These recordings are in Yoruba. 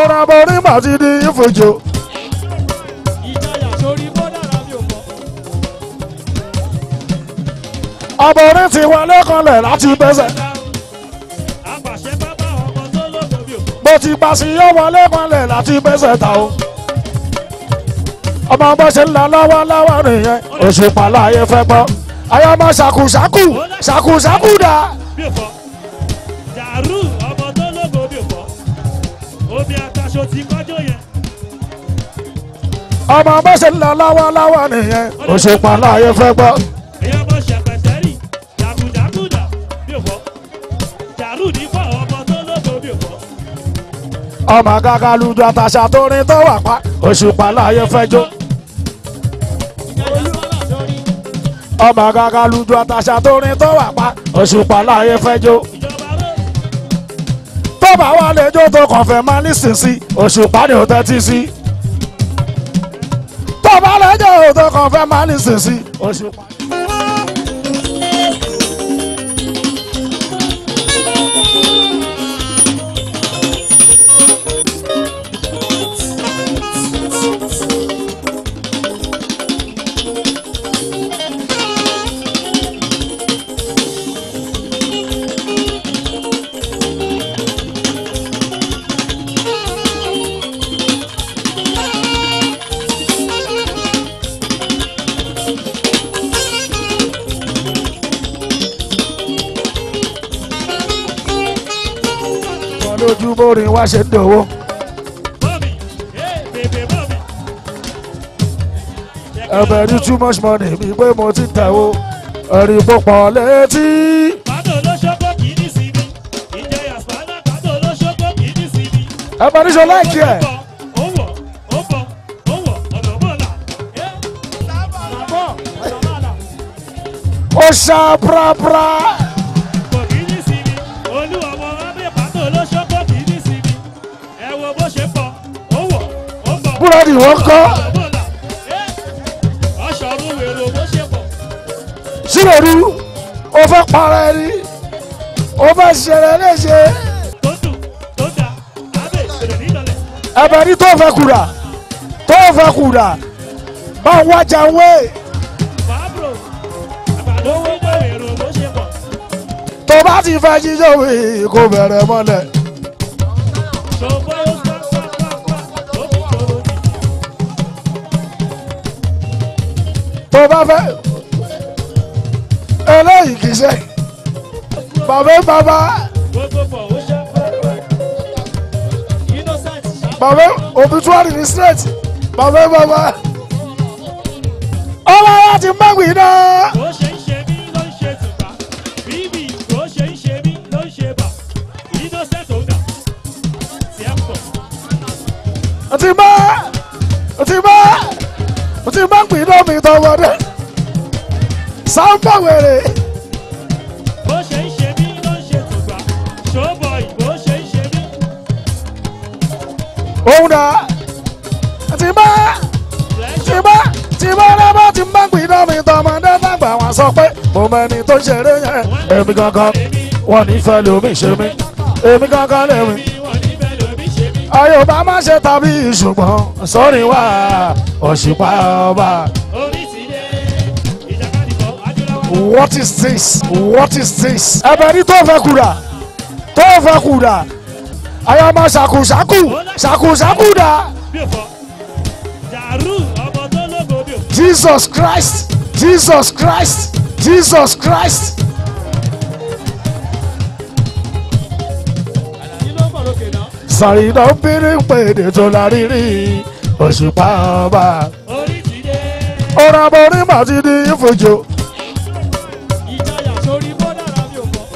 ọ̀rọ̀ aborí màtí ní ìfòjò. ìjayà sórí bọ́dàrà mi ò mọ̀. aborí ti wọlé kanlẹ̀ láti bẹ́sẹ̀. àpàṣẹ bàbá ọmọ tó lógo mi ò mọ̀. bó ti pa sí yóò wọlé kanlẹ̀ láti bẹ́sẹ̀ ta o. ọmọ bó ṣe ń lọ lọ́wọ́lọ́wọ́ nìyẹn Òṣùpá láyé fẹ́ gbọ́. ayọ́mọ ṣàkùṣàkù ṣàkùṣàkù dà. mi ò fọ́ jàrú ọmọ tó lógo mi ò fọ́ omi àtàṣọ ti kọjọ yẹn. ọmọ bó ṣe ń lọ lọ́wọ́lọ́wọ́ nìyẹn Òṣùpá láyé fẹ́ gbọ́. èyí ọmọ ṣẹpẹtẹrì jàkújàkúdà mi ò fọ́ jàrú ní fọ́ ọmọ tó lógo mi ò fọ́. ọmọ gàgà lùdú àtàṣà tó rin tó wà pa Òṣùpá láyé fẹ́ jó. ọmọ gàgà lùdú àtàṣà tó rin tó wà pa Òṣùpá láyé fẹ́ jó. tó bá wà lè jó tó kàn fẹ́ máa lísìn sí Òṣùpá ni ò tẹ́tí sí. tó bá lè jó tó kàn fẹ́ máa lísìn sí Òṣùpá. lójú bórin wá ṣe ń dòwó. ẹ̀bẹ̀ ní too much money mi pé mo ti tẹ̀wó ẹ̀rí púpọ̀ létí. pàtó olóṣogbo kì í ní sinmi ìjẹyà spanner pàtó olóṣogbo kì í ní sinmi. ẹ̀bẹ̀ ní sọ láìkí ẹ̀. ó wọ̀ ó bọ̀ ó wọ̀ ọ̀nà mọ́là. ó ṣá prapra. kò kì í ní sinmi olú ọmọ abẹ́ pàtó olóṣogbo kì í ní sinmi ẹ wo bó ṣe pọ̀ ó wọ̀ ó bọ̀. búrẹ́dì wọ́n kọ́. ọ̀ṣọ́run wèrò bó ṣe pọ̀. sílòrú o fẹ́ para ẹni o fẹ́ ṣẹlẹ̀ léṣe. tó dùn tó dà abẹ́ ìṣẹ̀lẹ̀ nílọ̀lẹ̀. ẹ̀bẹ̀ ní tó fẹ́ kùdà tó fẹ́ kùdà bá wájà wé. fàbro àgbàdo wíwọ́ wèrò bó ṣe pọ̀. tó bá ti fẹ́ jíjọ́ wí kó bẹ̀rẹ̀ mọ́lẹ̀. ṣòfò ó pàpàpàpà ó fi kóró ní. tó bá fẹ́ eléyìí kì í ṣe bàbá bàbá gbogbo pọ̀ ó ṣe pàpà. innocent ṣá. bàbá obituary ní straight bàbá bàbá ọmọ ya ti mọ́gbìn náà. bó ṣe ń ṣe mí ló ń ṣe tùbà bíbí bó ṣe ń ṣe mí ló ń ṣe bà innocent ó dà tí ẹ pọ̀. ti mọ́gbìn náà mi tọwọ́dé sáńpà wèrè. bó ṣe ń ṣe mí ló ń ṣe tùbà showboy bó ṣe ń ṣe mí. òun dà tí bá lọ́bọ̀ tí mọ́gbìn náà mi tọmọdé dàgbà wọn sọ pé mo mẹ́ni tó ṣeré yẹn èmi gangan wọn nífẹ̀ẹ́ lómi ṣe mí èmi gangan lèmi. wọ́n ní bẹ́ẹ̀ lómi ṣe mí. ayọ̀bá má ṣe tàbí ṣùgbọ́n sọ́rí wá Òṣùpá ọba. orí ti dé ìjàkadì bọ̀ adúláwọ̀. What is this? What is this? ẹ̀bẹ̀ ní tó fẹ́ kúrà ayọ̀mọ ṣàkùṣàkù ṣàkùṣàkù dà. bí o fọ jàrú ọmọ tó lógo bí o. Jesus Christ Jesus Christ Jesus Christ. sàrí náà ń bínú pèdè tó la rírí Òṣùpá ọba. orí ti dé. ọ̀rọ̀ aborí màtí ní ìfòjò. ìjayà sórí bọ́dàrà mi ò mọ̀.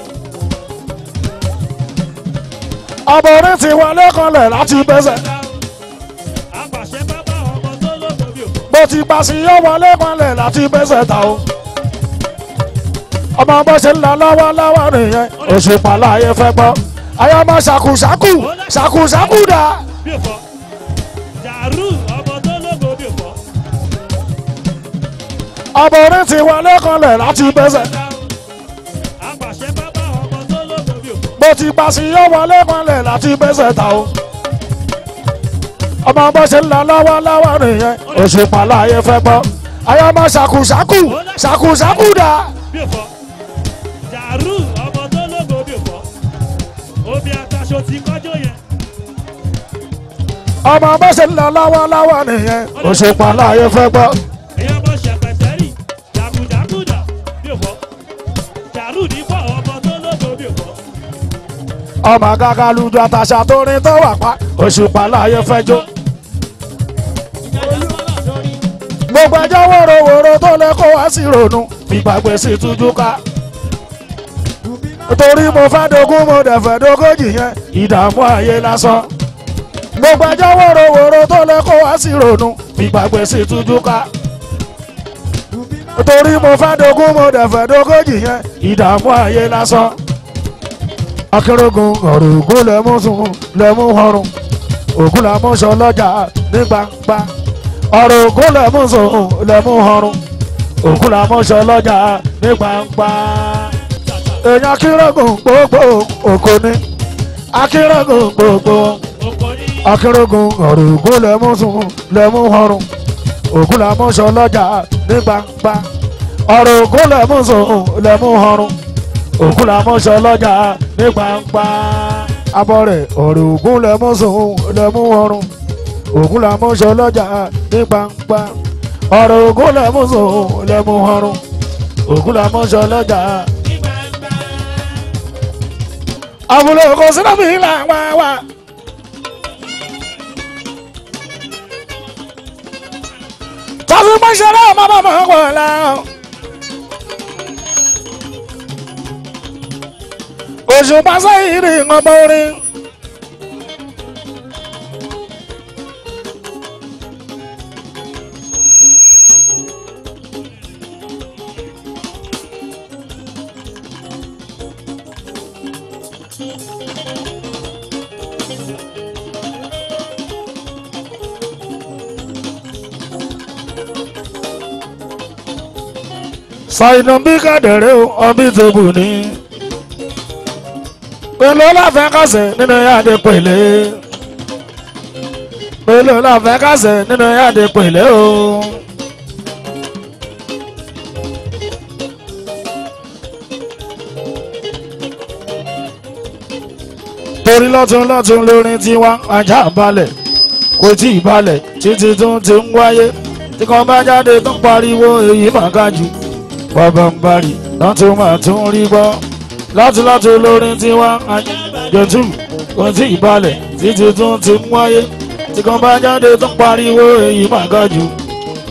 aborí ti wọlé kanlẹ̀ láti bẹ́sẹ̀. àpàṣẹ bàbá ọmọ tó lógo bí o. bó ti pa sí yóò wọlé kanlẹ̀ láti bẹ́sẹ̀ ta o. ọmọ bó ṣe ń lọ lọ́wọ́lọ́wọ́ nìyẹn Òṣùpá láyé fẹ́ gbọ́. ayọ́mọ ṣàkùṣàkù ṣàkùṣàkù dà. bí o fọ jàrú ọmọ tó lógo bí o fọ. aborí ti wọlé kanlẹ̀ láti bẹ́sẹ̀. àpàṣẹ bàbá ọmọ tó lógo bí o. bó ti pa sí yóò wọlé kanlẹ̀ láti bẹ́sẹ̀ ta o. ọmọ bó ṣe ń lọ lọ́wọ́lọ́wọ́ nìyẹn Òṣùpá láyé fẹ́ gbọ́ ayọ́mọ ṣàkùṣàkù ṣàkùṣàkù dà. bí o fọ jàrú ọmọ tó lógo bí o fọ omi àtàṣọ ti kọjọ yẹn. ọmọ bó ṣe ń lọ lọ́wọ́lọ́wọ́ nìyẹn Òṣùpá láyé fẹ́ gbọ́. èèyàn bọ ṣẹpẹtẹrì jàkújàkúdà bí o fọ jàrú nípa ọmọ tó lógo bí o fọ. ọmọ gàgà lùdú àtàṣà tó rin tó wà pa Òṣùpá láyé fẹ́ jó. gbogbo ẹjọ́ wòrowòro tó lè kó wá sí ronú ìgbàgbé sí tújú ká. torí mo fẹ́ dogún mo dẹ̀ fẹ́ dógójì yẹn ìdààmú ayé lásán. gbogbo ẹjọ́ wòrowòro tó lè kó wá sí ronú ìgbàgbé sí tújú ká. torí mo fẹ́ dogún mo dẹ̀ fẹ́ dógójì yẹn ìdààmú ayé lásán. akérògùn ọ̀rọ̀ ògùn lẹ́mú sùn lẹ́mú ọrùn ògùn làmú sọ lọ́jà ní gbangba. ọ̀rọ̀ ògùn lẹ́mú sùn lẹ́mú ọrùn ògùn làmú sọ lọ́jà ní gbangba. èèyàn akérògùn gbogbo òkò ní akérògùn gbogbo akérògùn ọ̀rọ̀ ògùn lẹ́mú sùn lẹ́mú ọrùn ògùn làmú sọ lọ́jà ní gbangba. ọ̀rọ̀ ògùn lẹ́mú sùn lẹ́mú ọrùn òkú la mọ sọ lọ́jà ní gbangba. abọ́ rẹ̀ ọ̀rọ̀ ògùn lẹ́mú sùn lẹ́mú ọrùn òkú la mọ sọ lọ́jà ní gbangba. ọ̀rọ̀ ògùn lẹ́mú sùn lẹ́mú ọrùn òkú la mọ sọ lọ́jà ní gbangba. àbúlé kò sí náà bí là ń wá wá. tọ́sí mọ́ṣẹ́lá ọmọ bàbá wọn la. Òṣùpá Saheed ọmọ orin. Saheed bí kàdẹ̀rẹ́ ọbí tó bù ní. pẹ̀lú láfẹ́ kásẹ̀ nínú yáde pẹ̀lẹ́ pẹ̀lú láfẹ́ kásẹ̀ nínú yáde pẹ̀lẹ́ o. torí lọ́tún lọ́tún lórin tiwa ajá balẹ̀ kò tí ì balẹ̀ títí tó ti ń wáyé tí kan bá jáde tó ń pariwo èyí mà ga jù bàbá ń bari lọ́tún mà tún rí gbọ́. láti olórin tí wá jẹ̀tù kò tí ì balẹ̀ títí tún ti ń wáyé tí kan bá jáde tó ń pariwo èyí mà ga jù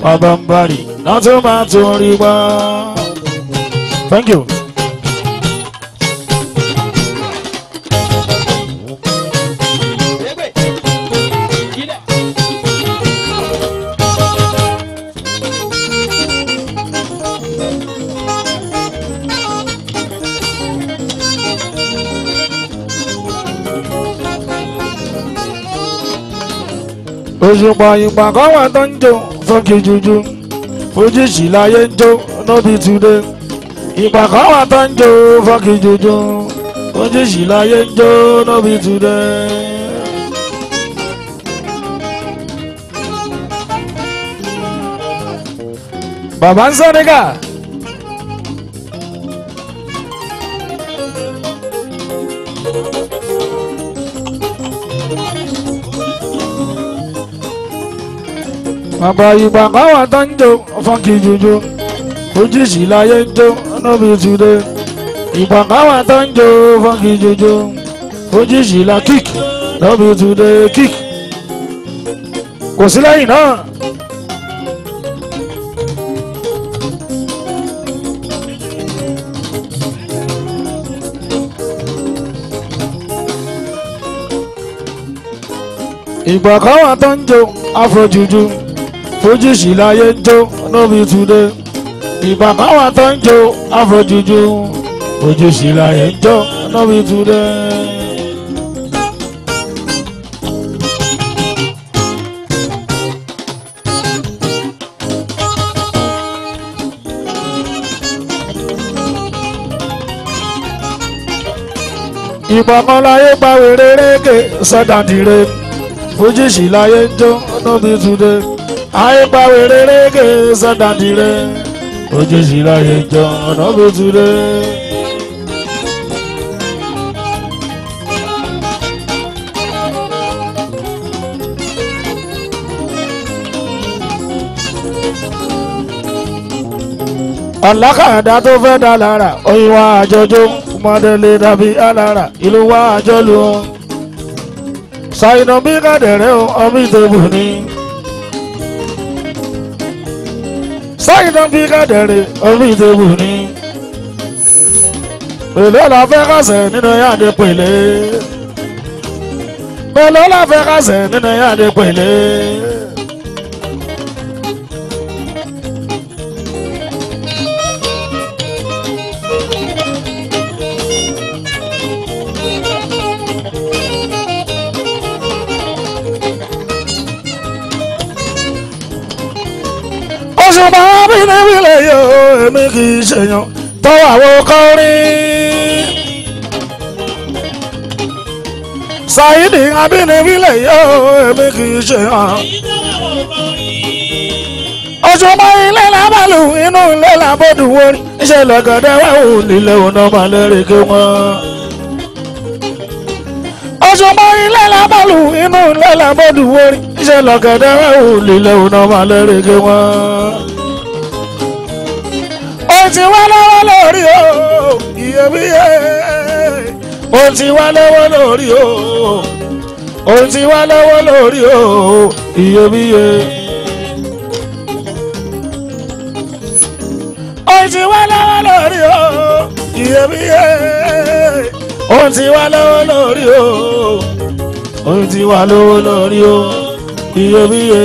bàbá ń bari láti máa tún rí gbọ́. Thank you. Òṣùpá ìgbà kan wà tó ń jó fọ́nkì jújú fojúsì láyé ń jó nóbi túndé. ìgbà kan wà tó ń jó fọ́nkì jújú fojúsì láyé ń jó nóbi túndé. bàbá ń sọ nígà. bàbá ìgbà kan wà tó ń jó fọ́nkì jújú ojúṣì láyé ń jó nóbi túndé. ìgbà kan wà tó ń jó fọ́nkì jújú ojúṣì la kík nóbi túndé kík. kò sí lẹ́yìn náà. ìgbà kan wà tó ń jó afrojuju fojúsì láyé ń jó nóbi túndé. ìgbà kan wà tó ń jó afrojuju fojúsì láyé ń jó nóbi túndé. ìgbà kan láyé pa wèrè rẹ́gẹ̀ sọ́dàdìrẹ́ fújì sì láyé ń jó nóbi túnde àìpàwé rérégé sọdàdìrẹ fújì sì láyé ń jó nóbi túnde. ọ̀làkàdá tó fẹ́ dá lára òyìnbó àjọjọ́ mọ́dẹ́lẹ́ dàbí alára ìlú wa àjọlù ọ́ ṣàìnà bí kàdẹ̀rẹ́ o ọmọ ìtẹ̀bù ni ṣàìnà bí kàdẹ̀rẹ́ ọmọ ìtẹ̀bù ni pèlè la fẹ́ kásẹ̀ nínú yàdé pèlè pèlè la fẹ́ kásẹ̀ nínú yàdé pèlè. Òṣùpá abínibílẹ̀ yóò èmi kì í ṣèyàn tọ́wọ́ àwọn kọrin. Saheed abínibílẹ̀ yóò èmi kì í ṣèyàn. Òṣùpá ilé làbàlù inú ilé làbọ̀dù wọrí iṣẹ́ lọ́gọ̀dẹ̀ wà ó nílé òun ọmọ lẹ́rìkẹ́ wọn. Òṣùpá ilé làbàlù inú ilé làbọ̀dù wọrí iṣẹ́ lọ́gọ̀dẹ̀ wà ó nílé òun ọmọ lẹ́rìkẹ́ wọn. Ó ti wá lọ́wọ́ lórí o iyebíye ó ti wá lọ́wọ́ lórí o ó ti wá lọ́wọ́ lórí o iyebíye ó ti wá lọ́wọ́ lórí o iyebíye ó ti wá lọ́wọ́ lórí o ó ti wá lọ́wọ́ lórí o iyebíye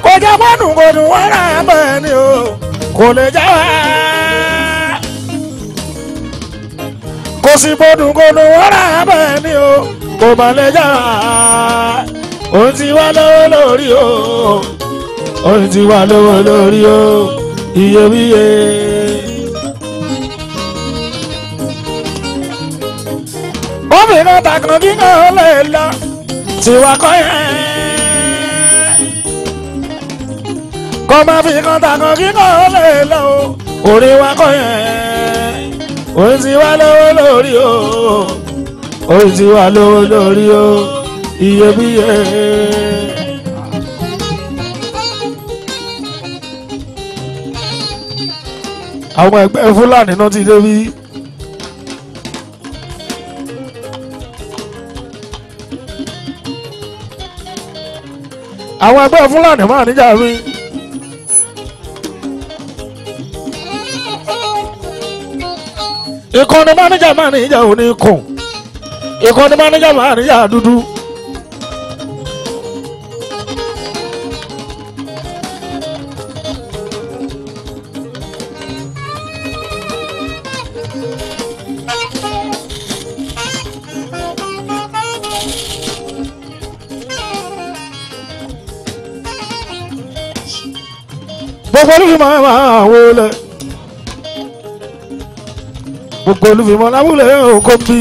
kò jẹ́ gbọ́dùn gbọ́dùn wọ́n rà bẹ́ẹ̀ ni o kò lè já wa kò sí gbọ́dùn gbọ́dùn wọ́n rà bẹ́ẹ̀ ni o kò má lè já wa òun ti wá lọ́wọ́ lórí o òun ti wá lọ́wọ́ lórí o iyebíye. obìnrin takàn kíkan lè lọ tiwa kọ́ yẹn. Kọ́ máa fi kan takàn kíkan lè lọ o orí wa kọ́ yẹn òun ti wá lọ́wọ́ lórí o òun ti wá lọ́wọ́ lórí o iyebíye. àwọn ẹgbẹ́ Fúlàní náà ti débi. àwọn ẹgbẹ́ Fúlàní máa níjà mi. ìkànnì máníjà máa níjà oníkùn ìkànnì máníjà máa níjà dúdú. gbogbo olùfimọ́ máa wọlé gbogbo olùfimọ́ lábúlé òkò ń bí.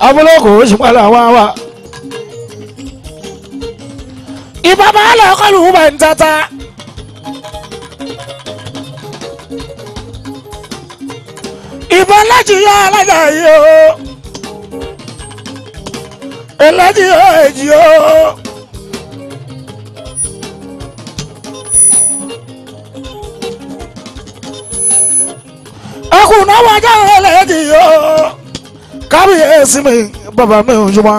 abúlé kò ó ṣùpàlà wá wá. ìbámu àlọ́kọ́lù bá ń tata. ìbọn láti yọ alájà yìí o. Elaji oji o akuna waja elaji o kábíyèsí mi bàbá mi ojúmọ́.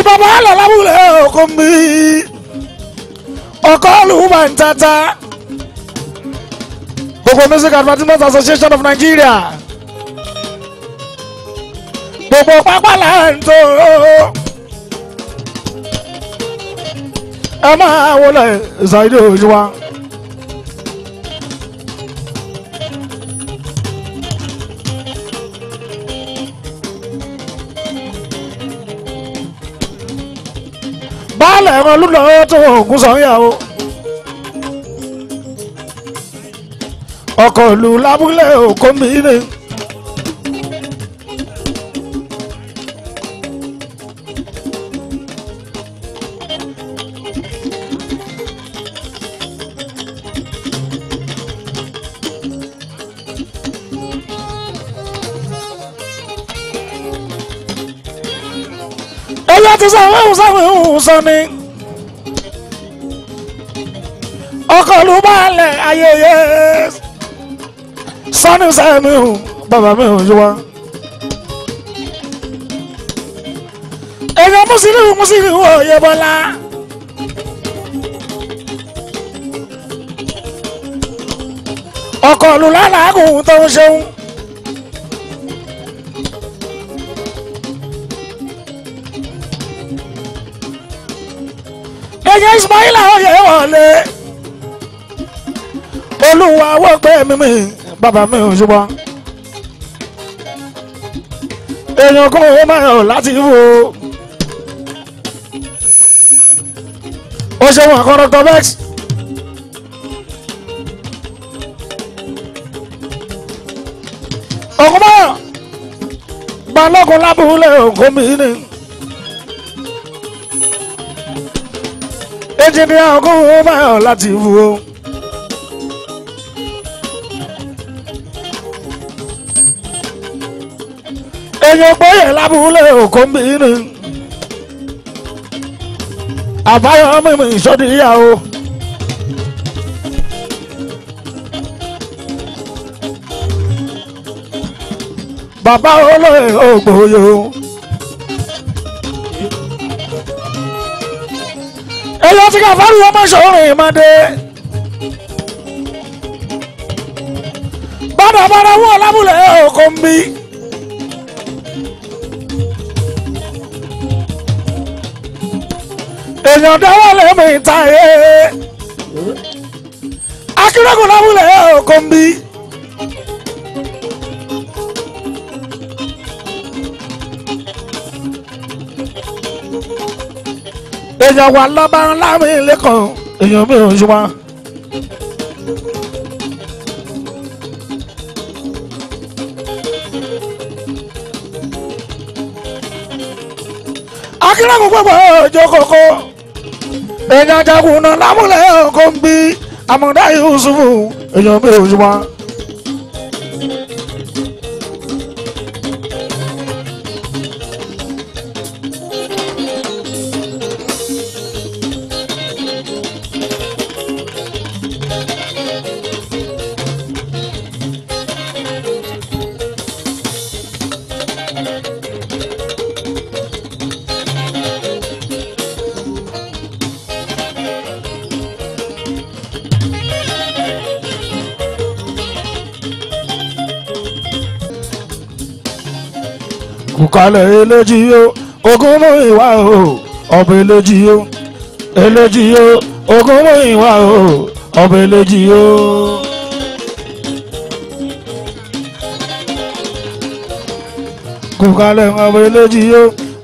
Bàbá alábùlé òkun bí ọkọ olùwùmá ń tata gbogbo Music Advertisement Association of Nigeria gbogbo pápá láǹtó ẹ máa wọlé Saheed Osupa. baálẹ̀ ẹ̀rọ lúlọ tó ògùn sọ̀yà o ọkọ̀ ìlú lábúlé òkó mi ni. ẹyẹ ti sáwọn sọ ni ọkọ̀ ìlú baálẹ̀ ayẹyẹ sọ́ni sẹ́mi o bàbá mi ò yíwá. èèyàn mùsùlùmí òye bọ́lá. ọkọ̀ ìlú lálàágùn tó ń ṣeun. èèyàn Ismaila òye wọlé. olúwa wọ́n pé mímí bàbá mi ò ṣubọ́. èèyàn kan ó máa yàn láti wò ó ṣe wọn àkọ́rọ́tọ̀ vex. ọkùnrin balógun lábúlé ògùn mi ni. ẹnjìnìá ọkùnrin ó máa yàn láti wò ó. èèyàn gbóyè lábúlé òkun bí ni àbáyọ mímì ìṣòdìyàwó bàbá olóyè ògbóyè èèyàn ti kàfárù ọmọ ìṣòro ìmọ̀dé bàdàbàdà wọ̀ lábúlé òkun bí. èèyàn dáwọ́ lẹ́mí ta ẹ́ akérèkùn lábúlẹ̀ ọkọ̀ ń bí. èèyàn wà lọ́ba lámì lẹ́kọ̀ọ́ èèyàn mi ò ṣùgbọ́n. akérèkùn gbogbo ọjọ́ kọ̀ọ̀kan. èèyàn jagun náà lámúlẹ̀ ọkọ̀ ń bí àmọ̀dá Yusufu èèyàn mi ò ṣùgbọ́n. kùkálẹ̀ eléjì yó ogún mú ìwà o ọbẹ̀ eléjì yó ogún mú ìwà o ọbẹ̀ eléjì yó. kùkálẹ̀ ọbẹ̀ eléjì yó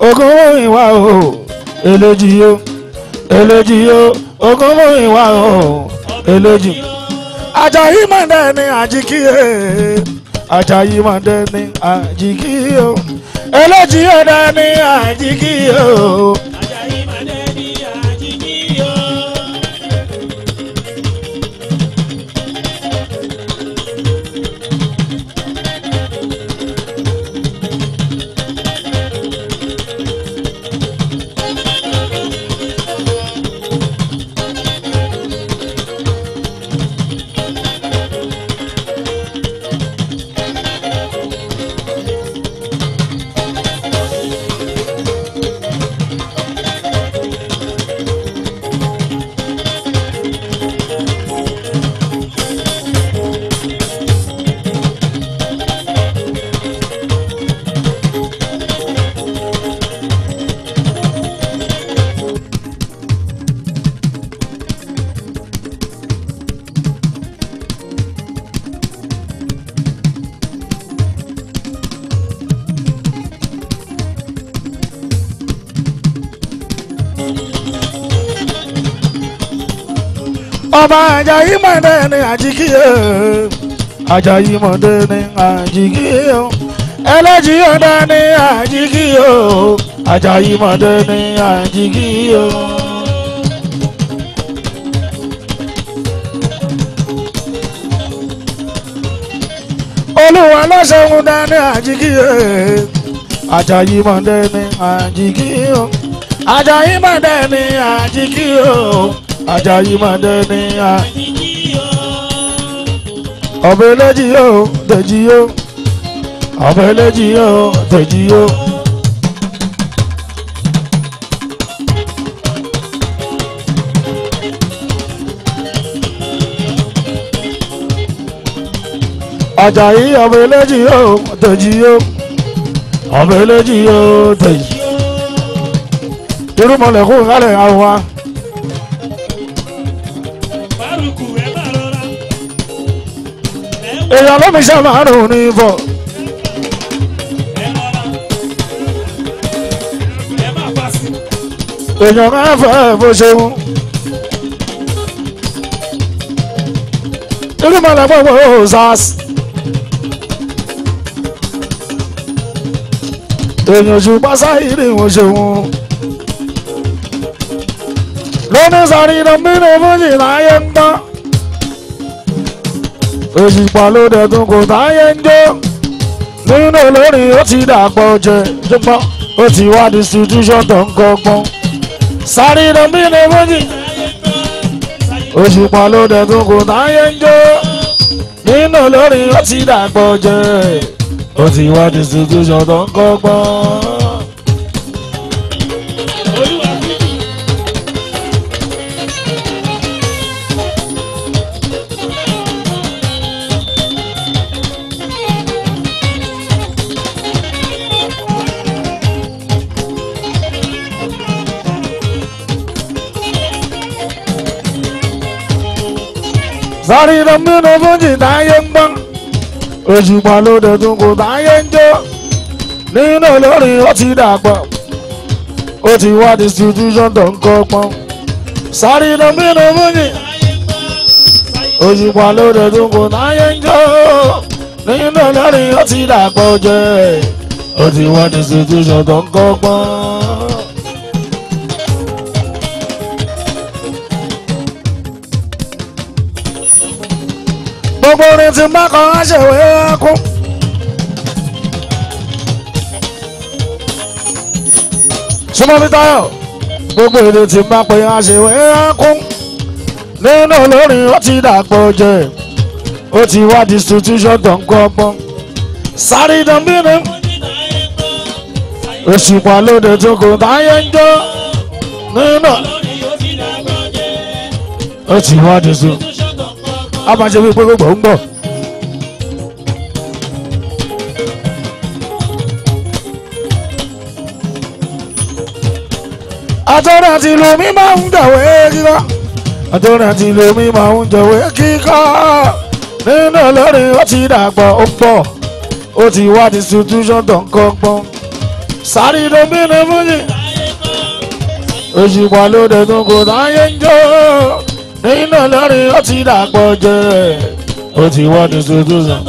ogún mú ìwà o eléjì yó ogún mú ìwà o eléjì. Àjàyí mọ̀dẹ́ ni àjíkíyè Àjàyí mọ̀dẹ́ ni àjíkíyè eléjì ọ̀dà ni àjíkíyè. Àjàyí mọ̀dẹ́ ni àjíkíyè. ọba Àjàyí mọ̀dé ní àjíkíyè Àjàyí mọ̀dé ní àjíkíyè ẹlẹ́jì ọ̀dà ní àjíkíyè Àjàyí mọ̀dé ní àjíkíyè. Olúwa ló ṣeun dání àjíkíyè Àjàyí mọ̀dé ní àjíkíyè Àjàyí mọ̀dé ní àjíkíyè Àjàyí mọ̀dé ní àjíkíyè. Ọba eléjì yóò Dèjì yóò ọba eléjì yóò Dèjì yóò. Àjàyí ọba eléjì yóò Dèjì yóò ọba eléjì yóò Dèjì. Irúmọlẹ̀ kú kálẹ̀ àwọn wa. Èèyàn ló mi ṣe márùn-ún ní ifọ̀. Èèyàn máa fẹ́ bó ṣe mú. Irúmọlẹ̀ gbogbo sars. Èèyàn ṣùgbọ́n Sáhídì wọ́n ṣe wọ́n. Lónìí sọ̀rọ̀ ìdánmínú fújì láyé ń gbọ́. Òṣìpá ló dẹ̀ tún kò táyé ń jó. Nínú olórin ó ti dàpọ̀ jẹ ṣùgbọ́n ó ti wá distribution tó ń kọ́gbọ́n. Sọ̀rọ̀ ìdánmínú fújì. Òṣìpá ló dẹ̀ tún kò táyé ń jó. Nínú olórin ó ti dàpọ̀ jẹ. Ó ti wá distribution tó ń kọ́gbọ́n. Sọ̀rọ̀ ìdánmínú fújì táyé ń gbọ́n. Òṣùpá ló dẹ̀ tún kò táyé ń jó. Nínú olórin ó ti dàpọ̀. Ó ti wá distribution tó ń kọ́gbọ́n. Sọ̀rọ̀ ìdánmínú fújì. Òṣùpá ló dẹ̀ tún kò táyé ń jó. Nínú olórin ó ti dàpọ̀ jẹ́. Ó ti wá distribution tó ń kọ́gbọ́n. Gbogbo orin tí bá kan á ṣèwé ẹkún. Súnmọ́ mi Táyọ̀. Gbogbo èdè tí bá pè á ṣèwé ẹkún. Nínú olórin ó ti dàpọ̀ jẹ. Ó ti wá distribution tó ń kọ́gbọ́n. Sáré ìdánbínú. Òṣùpá lóde tó kò táyé ń jó. Nínú ó ti wá distribution. A máa ṣe wípé gbogbo ń bọ̀. Àtọ́rọ̀ àti ìlú mi máa ń jọ̀wé kíkọ́. Àtọ́rọ̀ àti ìlú mi máa ń jọ̀wé kíkọ́. Nínú olórin ó ti dàgbọ́ ó ń bọ̀. Ó ti wá distribution tó ń kọ́gbọ́n. Sáré ìdánbínú fújì. Òṣùpá ló dẹ̀ tún kò táyé ń jó. Nínú olórin ó ti dàpọ̀ jẹ́. Ó ti wá distribution.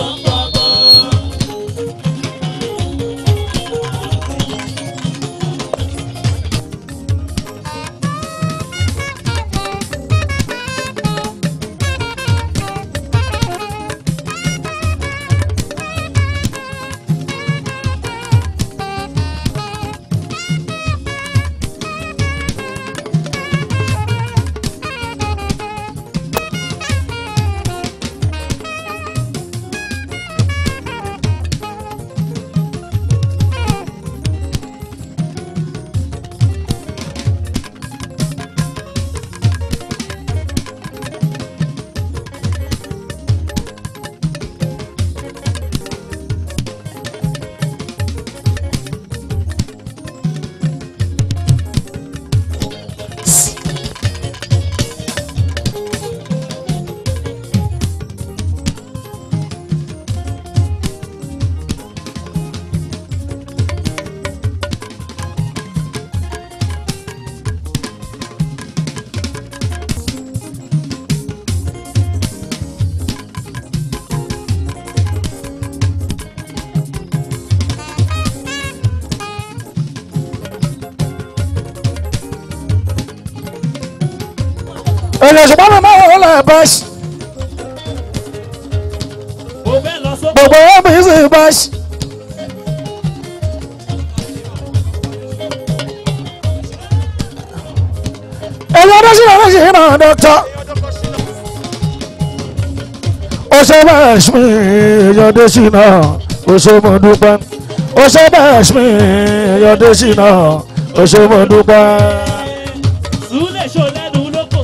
èyàn ṣùgbọ́n mi máa wọlé bẹ́ẹ̀sì Mo fẹ́ lọ sóko. gbogbo mi sì bẹ́ẹ̀sì. èyàn tó sì lọ́dọ̀ sí iná dọ́kítọ̀ ó ṣe bẹ́ẹ̀sì mi èyàn tó sì náà ó ṣe mo dúpẹ́ ó ṣe bẹ́ẹ̀sì mi èyàn tó sì náà ó ṣe mo dúpẹ́. Súlẹ̀ ṣò lẹ́nu lóko.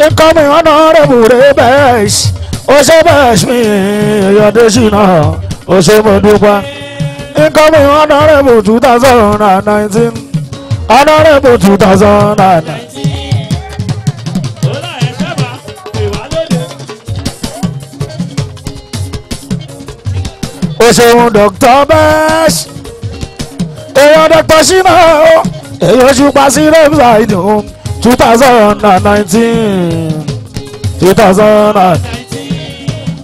Incoming honorable bẹ́ẹ̀sì ó ṣe bẹ́ẹ̀sì mi èyàn tó sì náà ó ṣe mo dúpẹ́. Incoming honorable 2019 honorable 2019. Ọlá ẹ̀ sábà pè wá lóde. ó ṣeun Dr. bẹ́ẹ̀sì èèyàn Dr. Shina èèyàn ṣùpá sí website 2019 2019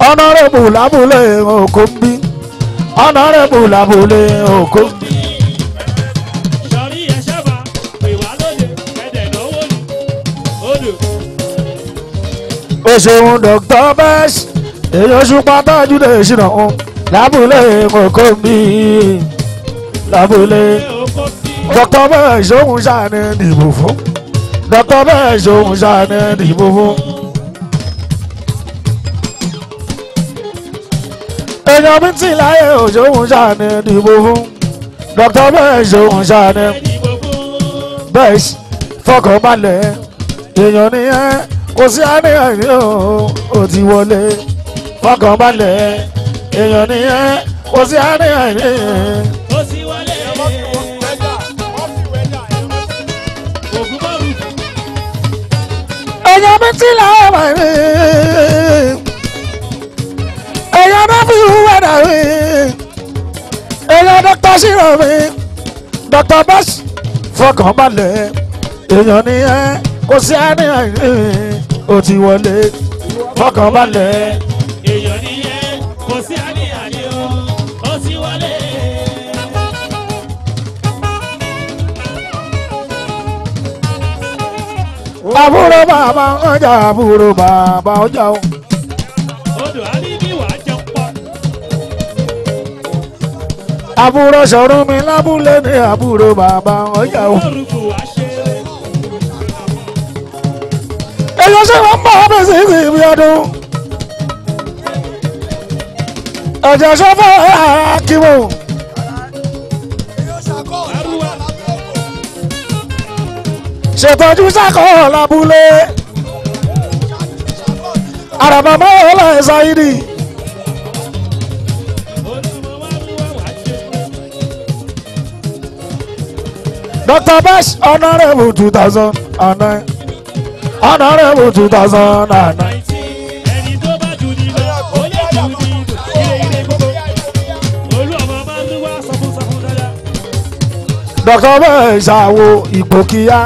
honorable lábúlé Òkòmbí honorable lábúlé Òkòmbí. Sọ̀rí ẹ̀ sábà pè wá lóde. Ẹ̀dẹ̀ náwó ni. Odò. ó ṣeun Dr. bẹ́ẹ̀sì èèyàn ṣùpá tọ́jú lè ṣìnà lábúlé Òkòmbí lábúlé. Oko tí. Dr. bẹ́ẹ̀sì òun ṣàní dìbò fún Dr. bẹ́ẹ̀sì òun ṣàní dìbò fún. èèyàn mi ti láyé òjò òun ṣàní dìbò fún Dr. bẹ́ẹ̀sì òun ṣàní Ẹ̀dìbò fún. bẹ́ẹ̀sì fọkànbalẹ̀ èèyàn nìyẹn kò sí àníyàn ní o ti wọlé fọkànbalẹ̀ èèyàn nìyẹn kò sí àníyàn ní. Ó sì wọlé. Ògùn bọ́ọ̀lù. èèyàn mi ti láyé wà ní èèyàn náà fi wúwẹ́ dà mí èèyàn Dr. Shina mi Dr. bẹ́ẹ̀sì fọkànbalẹ̀ èèyàn nìyẹn kò sí àníyàn ní o ti wọlé fọkànbalẹ̀. Èèyàn nìyẹn. Kò sí àníyàn ni o. Ó sì wọlé. àbúrò bàbá ọjà àbúrò bàbá ọjà o. Odò á ní bí wàá jẹun pọ̀. àbúrò sọ̀rọ̀ mi lábúlé ní àbúrò bàbá ọjà o. Orúkọ wá ṣe. èyí ṣe wọ́n mọ̀ ọ́ bẹ́ẹ̀ sí ibi ọdún. ẹ̀jẹ̀ sọ́fọ́ akíwò. Arúwá. ṣètọ́jú sákọ̀ lábúlé. àràbàmọ́ ọlá ẹ̀ sáyidì. Olúmọ wá rúwá wá ṣe. Dr. bẹ́ẹ̀sì honorable 2009 honorable 2009. Ẹni tó bá jù ní lọ, ó lè jù ní lọ. Ire gbogbo. Olú ọmọ máa ń wá sọfúnsọfún dáadáa. Dr. bẹ́ẹ̀sì àwo ìgbòkíyá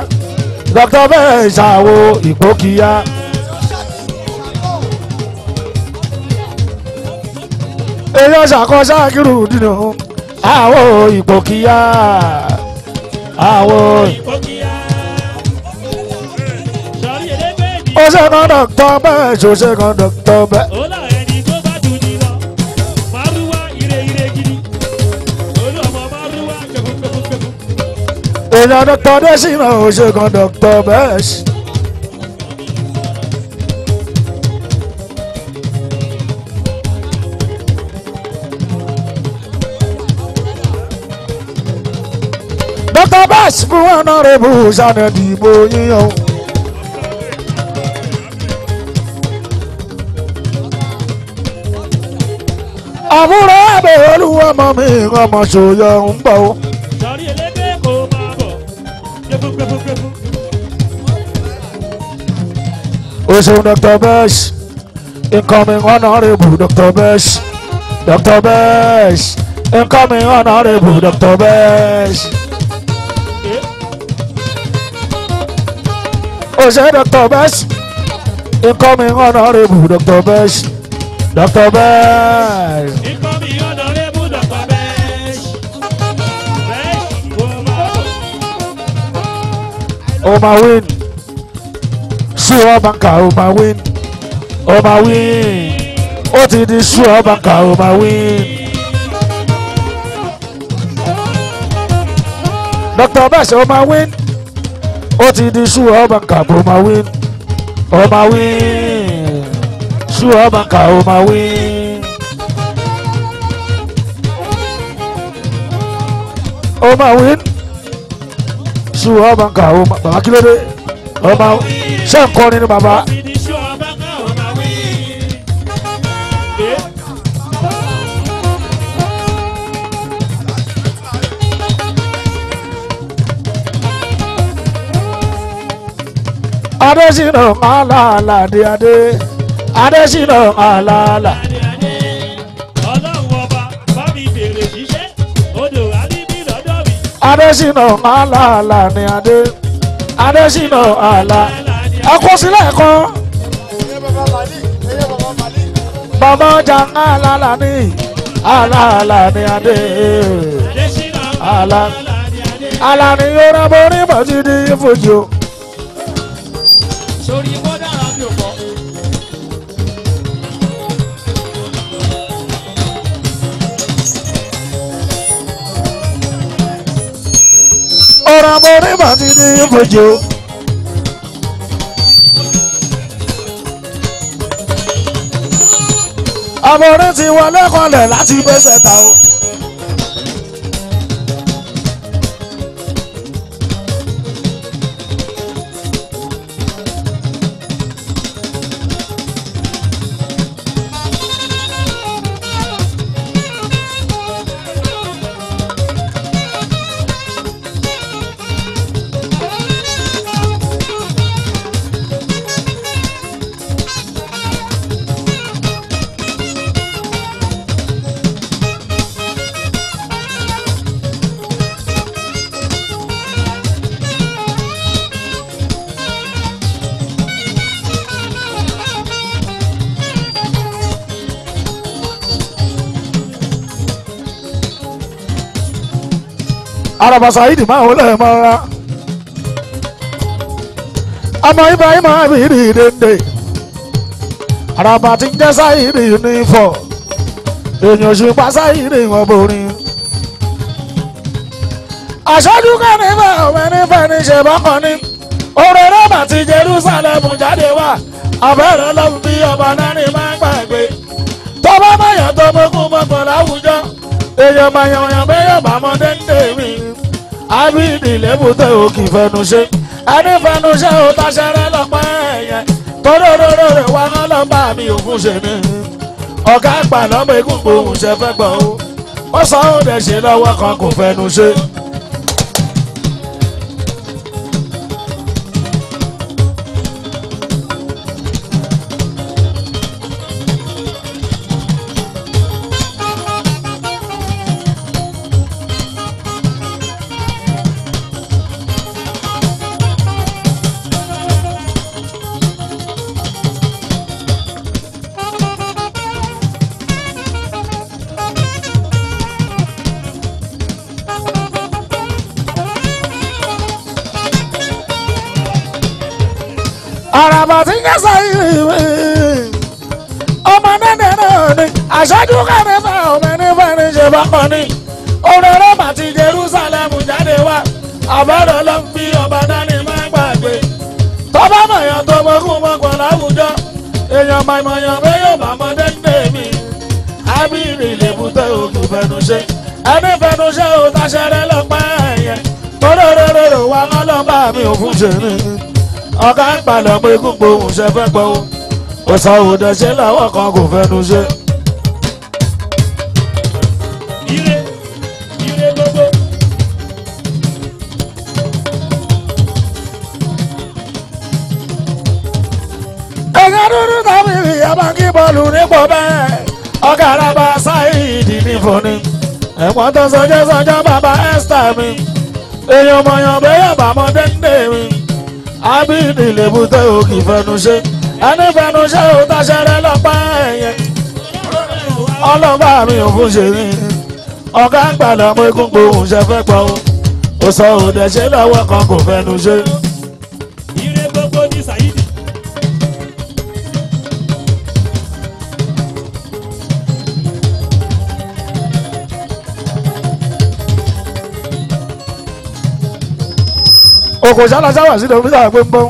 Dr. bẹ́ẹ̀sì àwo ìgbòkíyá. èèyàn ṣàkóso àkírù dínú àwo ìgbòkíyá àwo. Ìkókíyá. Sọ̀rí ẹlẹ́gbẹ́ ni. ó ṣe kan Dr. bẹ́ẹ̀sì ó ṣe kan Dr. bẹ́ẹ̀sì. Ó là ẹni tó bá jù ní lọ. Márúwá ire gidi. Olú ọmọ márúwá kẹfùkẹfùkẹfù. èèyàn Dr. Deshina ó ṣe kan Dr. bẹ́ẹ̀sì. Dr. bẹ́ẹ̀sì fún honorable ṣàní dìbò yíyan. àbúrò ẹ̀bẹ̀ olúwọ̀mọ mi ọmọ ṣòyọ ń bọ̀ o. Sọ̀rí ẹlẹ́gbẹ́ kò máa bọ̀. Kẹfùkẹfùkẹfù. ó ṣeun Dr. bẹ́ẹ̀sì incoming honorable Dr. bẹ́ẹ̀sì Dr. bẹ́ẹ̀sì incoming honorable Dr. bẹ́ẹ̀sì. ó ṣe Dr. bẹ́ẹ̀sì incoming honorable Dr. bẹ́ẹ̀sì Dr. bẹ́ẹ̀sì. Ìkọ́mi ọ̀nàrẹ́bù Dr. Bẹ́ẹ̀ṣ. Bẹ́ẹ̀ṣ kò máa bọ̀. ó máa win sure banka ó máa win ó máa win ó ti di sure banka ó máa win. Dr. Bash ó máa win ó ti di sure banka ó máa win ó máa win sure banka ó máa win ó máa win sure banka ó máa bàbá kí ló dé ó máa ṣé nǹkan ni bàbá. Adesina alala de ade Adesina alala. Ọlọ́run ọba bá mi bèrè ṣiṣẹ́ odò àdìbí lọ́dọ̀ mi. Adesina alala ni ade Adesina ala. Ẹ kó sílẹ̀ kan. Bàbá ọjà alala ni alala ni ade ala ala ni yóò bọ́ ní bàtí ní ìfojú. Sórí bọ́dà àbí òpó. Ọ̀rọ̀ àbọ̀rí bàtí ní ìfojú. Àbọ̀rí ti wọlé kanlẹ̀ láti gbèsè ta o. Araba Saheed máa wọlé mọ́ra ọmọ Ibrahim abiri dende Araba ti ń jẹ́ Saheed ní ifọ̀ èèyàn ṣùpá Saheed wọn borin aṣáájú kẹ́nìfẹ́ òmìnirfẹ́ ní ṣe bọ́kàn ní òrèrè bàtí Jerusalem jáde wá abẹ́rẹ́ lọ́wọ́ bí ọba náà ní máa ń gbàgbé tó bá báyọ̀ tó mọ́kún mọ́kàn láwùjọ èèyàn bàyàn bẹ́yàn bàmọ́ dende mi abidi lébùtẹ́ òkì fẹnu ṣe ẹni fẹnu ṣe ò táṣẹrẹ lọ́pọ̀ ẹ̀yẹ tọ́lọ́rọ́rọ́ rẹ̀ wá kán lọ́ba mi ò fún ṣe ní ọ̀gá àgbà lọ́mọ egungun òun ṣe fẹ́ gbọ́ ó sọ ọ́ dẹ̀ ṣe lọ́wọ́ kan kò fẹnu ṣe. Araba ti ń jẹ́ Saheed ọmọ nẹ́nẹ́ náà ni aṣáájú kẹ́nìfẹ́ òmìnirfẹ́ ní ṣe bọ́kàn ní òrèrè bàtí Jerusalem jáde wá àbẹ̀rẹ̀ ló ń fi ọba dání máa gbàgbé tọ́ba mọ̀yàn tó mọ́kún mọ́kàn láwùjọ èèyàn mọ̀yàn bẹ́yọ̀ bàmọ́ dẹ́ndé mi ábìrì lèbútẹ́ òkú fẹnu ṣe ẹni fẹnu ṣe ò táṣẹrẹ lọ́pẹ́ ẹ̀yẹ tọ́lọ́rọ́rọ́ wà kán lọ́ba mi ò fún ṣe ní ọ̀gá ń palẹ̀ pé kúgbò òun ṣe fẹ́ gbọ́ ó sọ òde ṣe lọ́wọ́ kan kò fẹ́nu ṣe. Ire ire gbogbo. Ẹ̀ka dúdú tàbí ìyá máa ń kí bọ́ọ̀lù nípò bẹ́ẹ̀ ọ̀gá Araba Saheed nífò ni ẹ̀pọ̀n tó sọjọ́ bàbá Esther mi èèyàn mọ̀yàn bẹ́yàn bàmọ́ dẹ́ndé mi abidi lèbútẹ́ òkì fẹnu ṣe ẹni fẹnu ṣe ò táṣẹrẹ lọ́pọ̀ ẹ̀yẹ ọlọ́ba mi ò fún ṣe ní ọ̀gá àgbà lọ́mọ egungun òun ṣe fẹ́ gbọ́ ó sọ òde ṣe lọ́wọ́ kan kò fẹnu ṣe. Ire gbogbo ní Saheed oko ṣáláṣáwà sí dókítà pé ń bọ́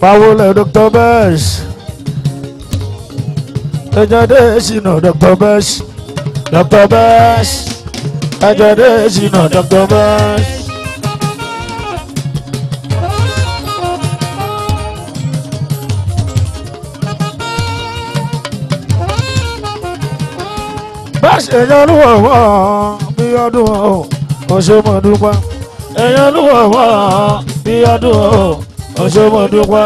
pàwọ́ lẹ̀ Dr. Besh ẹjọ́ dé ṣìnà Dr. Besh Dr. Besh ẹjọ́ dé ṣìnà Dr. Besh. Besh èèyàn olúwo wọ́n bí ọdún ọ̀ṣọ́mọdúnpá èèyàn olúwo wọ́n bí ọdún ọ̀ṣọ́mọdúnpá.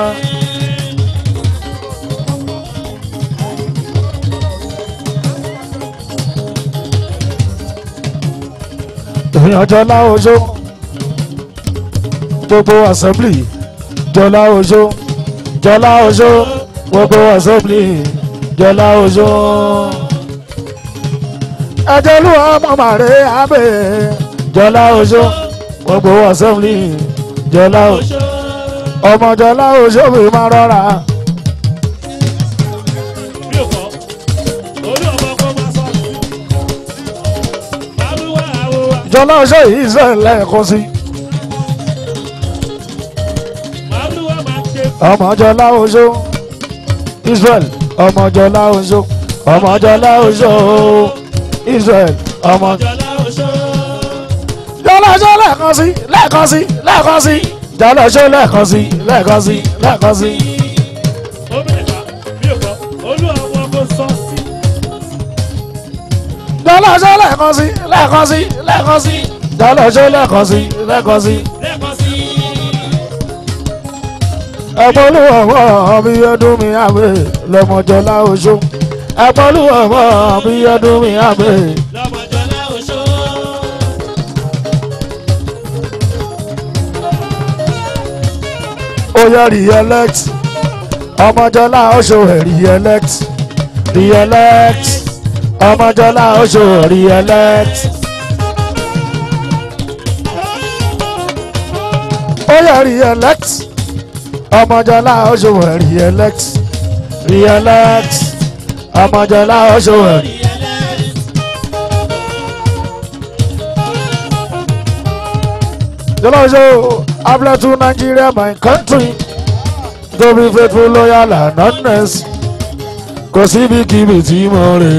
èèyàn Jọlá Oṣó gbogbo assembly Jọlá Oṣó Jọlá Oṣó gbogbo assembly Jọlá Oṣó. ẹjọ́ olúwa ọmọ màrí abẹ́ Jọlá Oṣó gbogbo assembly Jọlá Oṣó ọmọ Jọlá Oṣó fi máa rọra. Jọlá Oṣó yìí ṣẹlẹ̀ ẹ̀kọ́ sí. ọmọ Jọlá Oṣó Israel ọmọ Jọlá Oṣó ọmọ Jọlá Oṣó Israel ọmọ Jọlá Oṣó. Jọlá Oṣó lẹ́ẹ̀kan sí lẹ́ẹ̀kan sí lẹ́ẹ̀kan sí Jọlá Oṣó lẹ́ẹ̀kan sí lẹ́ẹ̀kan sí lẹ́ẹ̀kan sí. Jọlá Oṣó lẹ́ẹ̀kan sí lẹ́ẹ̀kan sí lẹ́ẹ̀kan sí Jọlá Oṣó lẹ́ẹ̀kan sí lẹ́ẹ̀kan sí. ẹ̀gbọ́n olúwọ̀wọ́ bí ọdún mi àwẹ̀ lọ́mọ Jọlá Oṣó ẹ̀gbọ́n olúwọ̀wọ́ bí ọdún mi àwẹ̀ lọ́mọ Jọlá Oṣó. ó yẹ re-elect ọmọ Jọlá Oṣó re-elect re-elect ọmọ Jọlá Oṣó re-elect. ó yẹ re-elect ọmọ Jọlá Oṣó re-elect re-elect ọmọ Jọlá Oṣó re-elect. Jọlá Oṣó apply to Nigeria my country to be faithful loyal and honest. kò síbikíbi tí mo rè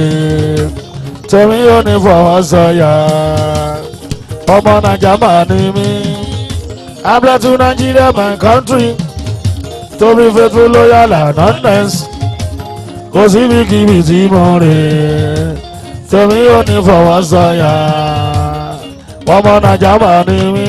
tẹ̀mí ò ní fọwọ́ sọ̀yà ọmọ Naija máa ní mí. apply to Nigeria my country to be faithful loyal and honest. kò síbikíbi tí mo rè tẹ̀mí ò ní fọwọ́ sọ̀yà ọmọ Naija máa ní mí.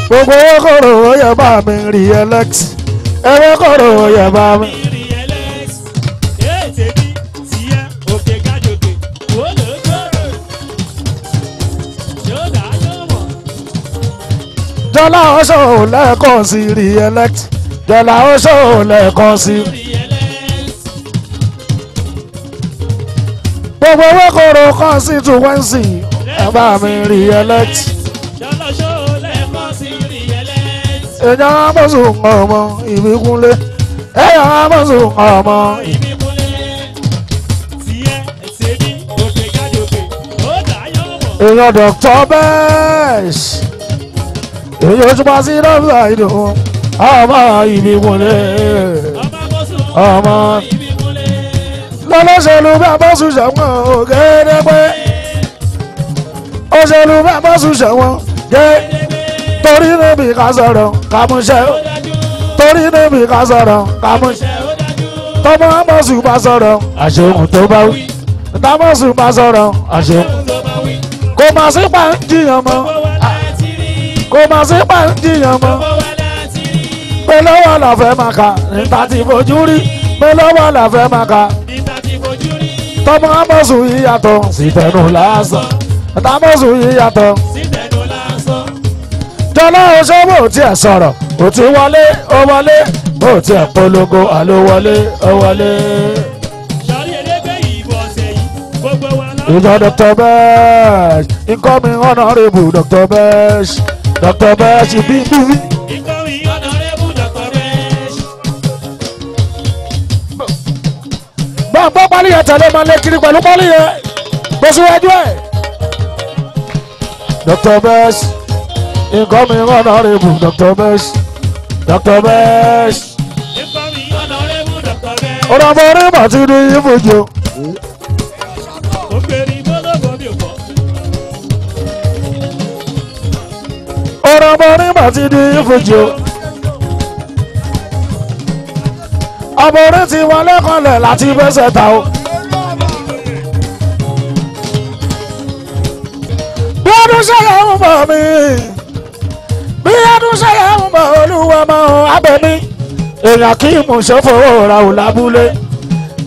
gbogbo owó kòrò ó yẹ bá mi re-elect ewé kòrò ó yẹ bá mi. Jọlá Oṣó lẹ́ẹ̀kan sí re-elect Jọlá Oṣó lẹ́ẹ̀kan sí. gbogbo owó kòrò constituency ẹ bá mi re-elect. èèyàn amọ̀sùn ọmọ Ìbíkúnlé èèyàn amọ̀sùn ọmọ Ìbíkúnlé. èèyàn Dr. Besh èèyàn Òṣùpá sí dọ́kítà ìdùn ọmọ Ìbíkúnlé ọmọ lọ́lọ́sẹ̀lú bá bọ́sùn ṣẹ̀wọ̀n ògèdègbé òṣèlú bá bọ́sùn ṣẹ̀wọ̀n gẹ́gẹ́. torí níbi ká sọ̀rọ̀ ká mú ṣẹ́ torí níbi ká sọ̀rọ̀ ká mú ṣẹ́ tọmọ Amọ̀sùn bá sọ̀rọ̀ àṣehùn tó bá wí tọmọ̀sùn bá sọ̀rọ̀ àṣehùn kò má sí pàǹjìyàn mọ́ kò má sí pàǹjìyàn mọ́ pé lọ́wọ́ la fẹ́ máa kà níta ti fojú rí pé lọ́wọ́ la fẹ́ máa kà tọmọ Amọ̀sùn yìí yàtọ̀ sí tẹnu lásán tọmọ̀sùn yìí yàtọ̀. Jọlá Oṣó bò tiẹ̀ sọ̀rọ̀ ó ti wọlé ó wọlé ó ó tiẹ̀ polongo àló wọlé ó wọlé. sọrí ẹlẹ́gbẹ́ ìbọn ọ̀sẹ̀ yìí gbogbo wa láwọn. ìjọ Dr. Besh incoming honourable Dr. Besh Dr. Besh bíbí. incoming honourable Dr. Besh. gbọ́ pálí yẹn tẹ̀lé máa lé kiri pẹ̀lú pálí yẹn bó síwájú ẹ̀. Dr. Besh incoming honourable Dr. Besh Dr. Besh. incoming honourable Dr. Besh. ọ̀rọ̀ ọmọ orí màtí ní ìfòjò. ó pèrè bọ́lọ́bọ̀ mi ò bọ̀. ọ̀rọ̀ ọmọ orí màtí ní ìfòjò. ọmọ orí ti wọlé kanlẹ̀ láti fẹsẹ̀ ta o. bí ọdún ṣẹlẹ̀ ń bọ̀ mí bí ọdún ṣẹlẹ̀ ń bọ̀ olúwa máa abẹ́mí èèyàn kí mùsọ́fò ra ò lábúlé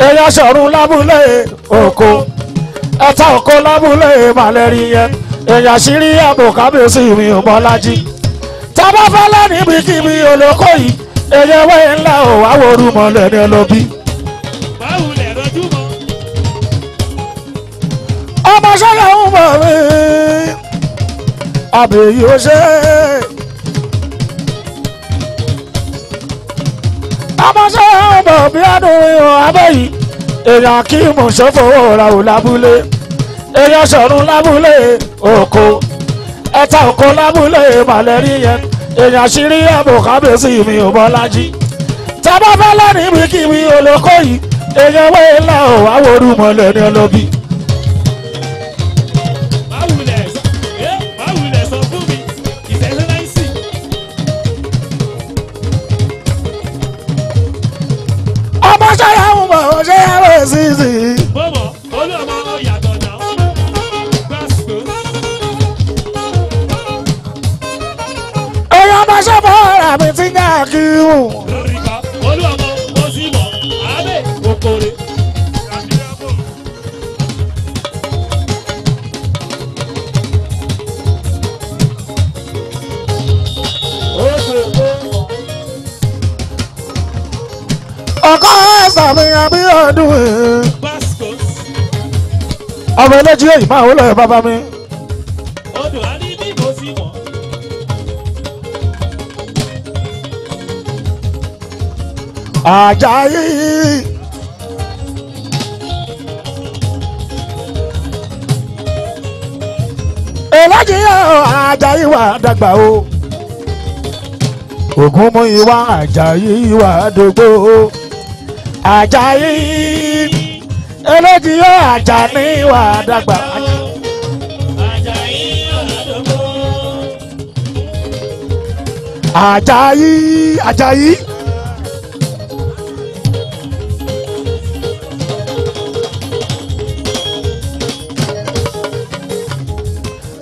èèyàn sọ̀rùn lábúlé òkò ẹ̀ta òkò lábúlé màlẹ́rì yẹn èèyàn sírí àbò kábíyèsí mi ò mọ́lájí tábà fẹ́lẹ́ níbikíbi olóko yìí èèyàn wẹ́yìn ńlá ò wá wọ́ọ́rù mọ́lẹ̀ ní ọlọ́bí. báwo lẹ̀ rọjú mọ́. ọmọ ṣẹlẹ̀ ń bọ̀ mí àbẹ̀yí ó ṣe é. ọmọ ṣẹlẹ̀ ń bọ̀ bí ọdún ìhàn abẹ́yí èèyàn kí mùsọ́fò ra ò lábúlé èèyàn sọ̀rùn lábúlé òkò ẹ̀ta òkò lábúlé màlẹ́rí yẹn èèyàn ṣírí àbò kábíyèsí mi ò bọ́lájí tábà fẹ́lẹ́ níbikíbi olóko yìí èèyàn wẹ́yìn ńlá ò wá wọ́ọ́rù mọ́lẹ̀ ní ọlọ́bí. báwùlẹ̀ sọ fún mi ìfẹ́sẹ̀ náà sì. ọmọ ṣẹlẹ̀ ń bọ̀ ṣé ẹ̀rọ ìsinsì. mọ̀mọ́ olú ọmọ yàtọ̀ náà. gbàsíkò. èèyàn bá ṣe fọ́ ọ̀rọ̀ mi ti ń yá kí wù. lórí ká olú ọmọ mo sì mọ̀ abẹ́ kòkòrè. ọkọ ẹsẹ̀ mi àbí ọdún ẹ̀. gbàsíkò. ọmọ ẹlẹ́jì èyí máa wọlé ẹ̀ bàbá mi. odò á ní bí mo sì mọ̀. Àjàyí. ẹlẹ́jì Àjàyí wà dàgbà o. ògún mú ìwà Àjàyí wà dògbò o. Àjàyí ẹlẹ́jì Àjàní wà dàgbà. Àjàyí ọ̀làdọ́gbò. Àjàyí Àjàyí.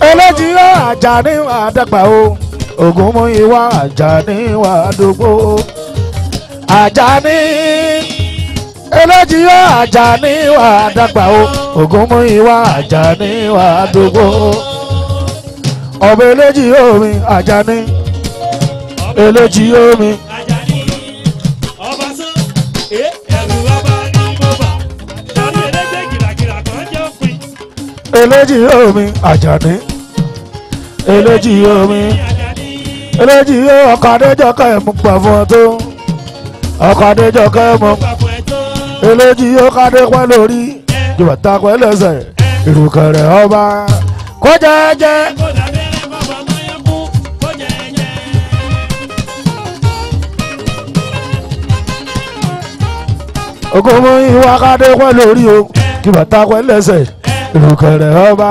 ẹlẹ́jì Àjàní wà dàgbà o. ògún mú ìwà Àjàní wà dògbò o. Àjàní ẹlẹ́jì Àjàní wà dàgbà o. ògún mú ìwà Àjàní wà dògbò o. ọmọ ẹlẹ́jì omi Àjàní ẹlẹ́jì omi. Àjàní ọba sán ẹrù ọba ní bọ́bà lórí ẹlẹ́gbẹ́ gìràgìrà kan jẹ́ òpin. ẹlẹ́jì omi Àjàní ẹlẹ́jì omi. Àjàní ẹlẹ́jì ọkọ̀ adéjọ́kọ̀ ẹ̀ mú pa fún ọ tó ọkọ̀ adéjọ́kọ̀ ẹ̀ mú. pàpọ̀ ẹ̀ tó. ẹlẹ́jì ọkọ̀ adé pẹ́ lórí jìbàtà pẹ́ lẹ́sẹ̀ ìrùkẹ̀rẹ̀ ọba kó jẹ́jẹ́. kó dàbẹ́rẹ́ bàbá máyà kú kó jẹ́jẹ́. ògún mú ìwà kádé pẹ́ lórí o jìbàtà pẹ́ lẹ́sẹ̀ ìrùkẹ̀rẹ̀ ọba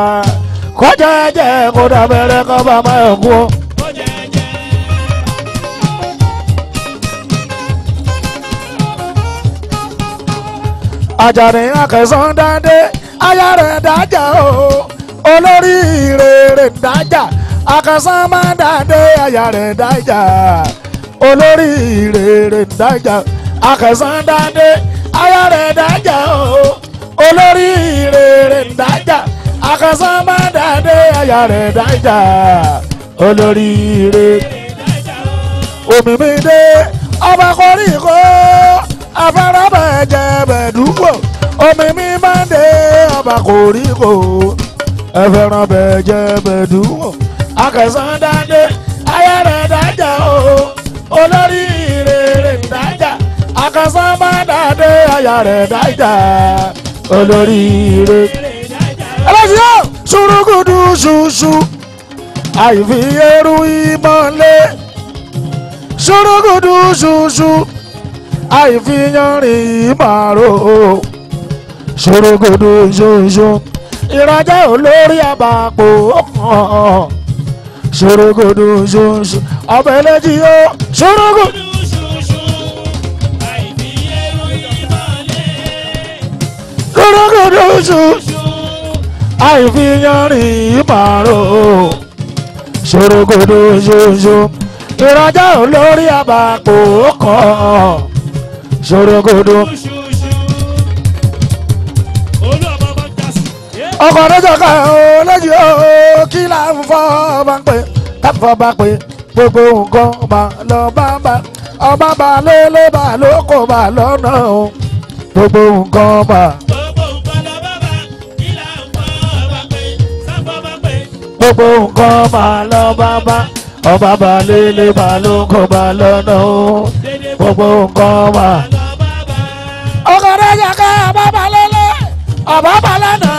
kó jẹ́jẹ́ kó dàbẹ́rẹ́ kọ́ bá máa kú o. kó jẹ́jẹ́. Àjàní akẹsàn dáadé aya rẹ̀ dájà o olórí rere dájà akẹsàn máa dáadé aya rẹ̀ dájà olórí rere dájà akẹsàn dáadé aya rẹ̀ dájà o olórí rere dájà akẹsàn máa dáadé aya rẹ̀ dájà olórí rere omi mi dé ọba koríko afárá bẹ̀jẹ̀ bẹ̀dúgbò omi mi máa ń dé ọba koríko ẹfẹ̀ràn bẹ̀jẹ̀ bẹ̀dúgbò akẹsàn dáadé ayé rẹ̀ dájà o olórí rere dájà akẹsàn bá dáadé ayé rẹ̀ dájà olórí rere. ẹlẹ́sìn yóò ṣùrùkùdù ṣùṣù àìfi eru ìmọ̀lẹ́ ṣùrùkùdù ṣùṣù àìfi yanrìn ìmàrò ṣùrùkùdù ṣùṣù ìrajà olórí àbàpò kan ṣùrùkùdù ṣùṣù ọbẹ̀ ẹlẹ́jì yóò ṣùrùkùdù ṣùṣù àìfi eru ìmọ̀lẹ́ ṣùrùkùdù ṣùṣù àìfi yanrìn ìmàrò ṣòrogodo ṣoṣo ìrajà olórí àbàpò kan ṣòrogodo. ọkọ̀ lọ́jọ́ká olójì ó kí là ń fọ́ bá ń pè káfọ́ bá pè gbogbo nǹkan bá lọ bá bá ọba bá lélẹ̀ bá lóko bá lọ́nà o gbogbo nǹkan bá. gbogbo nǹkan máa lọ bàbá ọba bá lélẹ̀ bá lóko bá lọ́nà o gbogbo nǹkan máa. ọkọ̀ rẹ̀ yẹ ká ọba bá lélẹ̀ ọba bá lọ́nà.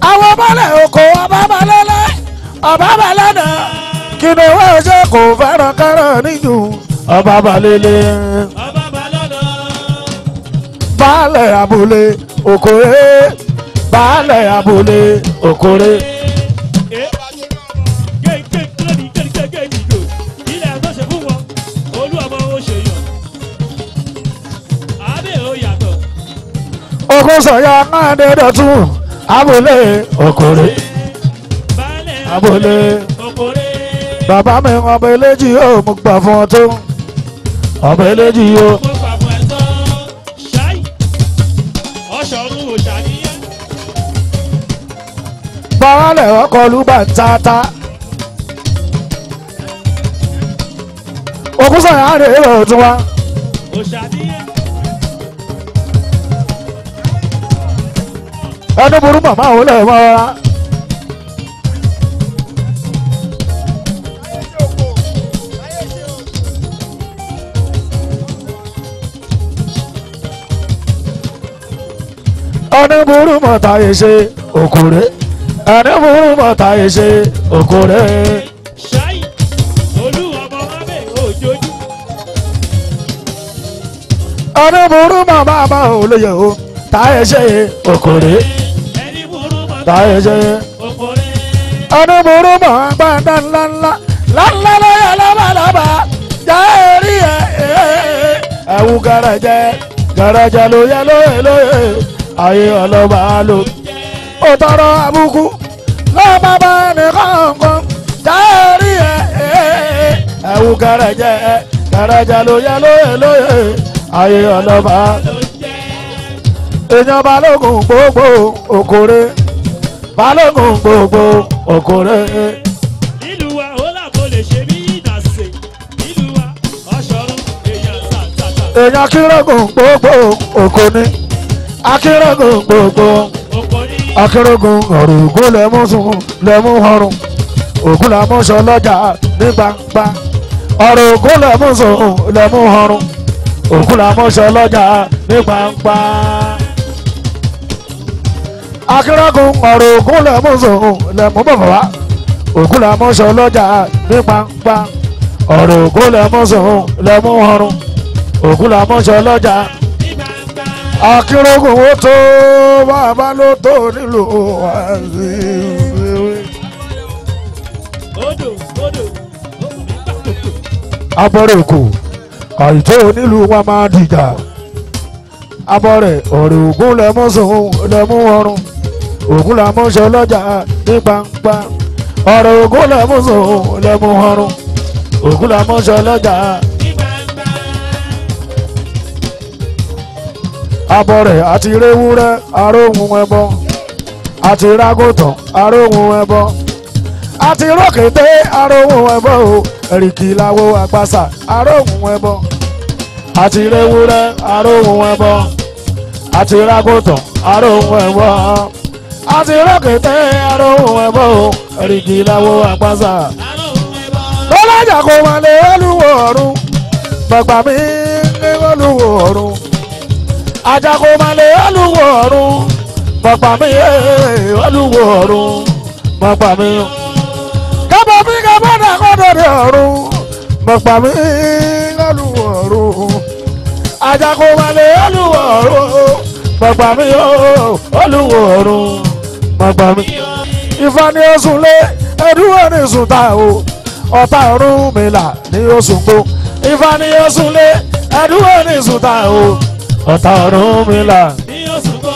àwọn bọ́lẹ̀ oko ọba bá lélẹ̀ ọba bá lọ́nà. kí ni wọ́n ṣe kò fẹ́ràn kárọ̀ níjù ọba bá lélẹ̀. baálẹ̀ abúlé okòrè baálẹ̀ abúlé okòrè. okùn sọ̀yà ńláńdé dọ̀tún abúlé okòrè abúlé bàbá mi ọbẹ̀ eléjì yóò mú gbà fún ọ tó ọbẹ̀ eléjì yóò. baálẹ̀ ọkọ̀ lùbà ń tata okùn sọ̀yà ńláńdé dọ̀tún wa. ẹni burú màmá òun lè mọ ra. ẹni burú mọ̀ta yìí ṣe òkúrẹ́ ẹni burú mọ̀ta yìí ṣe òkúrẹ́. ṣáì olúwọmọ wábẹ òjòjú. ẹni burú màmá àmà òun lè yẹ o táyé ṣe òkúrẹ́. táyé ṣe ẹni burú mọ̀ gbàdá ńláńlá ńláńlá lọ́yà lábàlábà jẹ́ èrí ẹ̀ ẹ̀wù gẹ̀rẹ́jẹ lóye lóye lóye ayé ọlọ́ba ló ó tọrọ àbùkù lọ́ba bá nìkan jẹ́ èrí ẹ̀ ẹ̀wù gẹ̀rẹ́jẹ lóye lóye lóye ayé ọlọ́ba èèyàn balógun gbogbo òkòrè balógun gbogbo òkòrè. ìlú wa ó làbò lè ṣe bí ìdàsè ìlú wa ọ̀ṣọ́run èèyàn tàtàtà. èèyàn akérògùn gbogbo òkòní akérògùn gbogbo akérògùn ọ̀rọ̀ ògùn lẹ́mú ọrùn ògùn làmúṣọ lọ́jà ní gbangba ọ̀rọ̀ ògùn lẹ́mú ọrùn ògùn làmúṣọ lọ́jà ní gbangba. akérògùn ọ̀rọ̀ ògùn lẹ́mú bọ̀bọ̀ wá ògùn làmúṣọ lọ́jà ní gbangba ọ̀rọ̀ ògùn lẹ́mú ọrùn ògùn làmúṣọ lọ́jà. akérògùn ó tó bàbá ló tó nílùú wá sí i. abọ́rẹ̀ kò àìtó nílùú wa máa dìjà abọ́rẹ̀ ọ̀rẹ́ ògùn lẹ́mú ọrùn ògùn làmúṣọ lọ́jà ní gbangba ọ̀rẹ́ ògùn lẹ́mú ọrùn ògùn làmúṣọ lọ́jà ní gbangba. abọ́rẹ̀ àti réwúrẹ́ aróhun ẹbọ àti rágùtàn aróhun ẹbọ àti rókété aróhùn ẹbọ o ẹ̀rìkì làwọ̀ àgbàsà aróhùn ẹbọ àti rewúrẹ́ aróhùn ẹbọ àti rágòtàn aróhùn ẹbọ àti rókété aróhùn ẹbọ o ẹ̀rìkì làwọ̀ àgbàsà. lọ́lájà kò máa lé olúwo ọ̀run gbàgbà mi lé olúwo ọ̀run ajá kò máa lé olúwo ọ̀run gbàgbà mi olúwo ọ̀run gbàgbà mi. kábọ̀ mi kábọ̀ náà kọ́ dọ̀dẹ̀ ọ̀run gbàgbà mi olúwo ọ̀run ajá kò máa lé olúwo ọ̀run gbàgbà mi olúwo ọ̀run gbàgbà mi. Ifá ni ó sùn lé ẹdúró ní sùn tá o ọ̀tá ọ̀run mi là ní oṣù gbó. Ifá ni ó sùn lé ẹdúró ní sùn tá o ọ̀tá ọ̀run mi là ní oṣù gbó.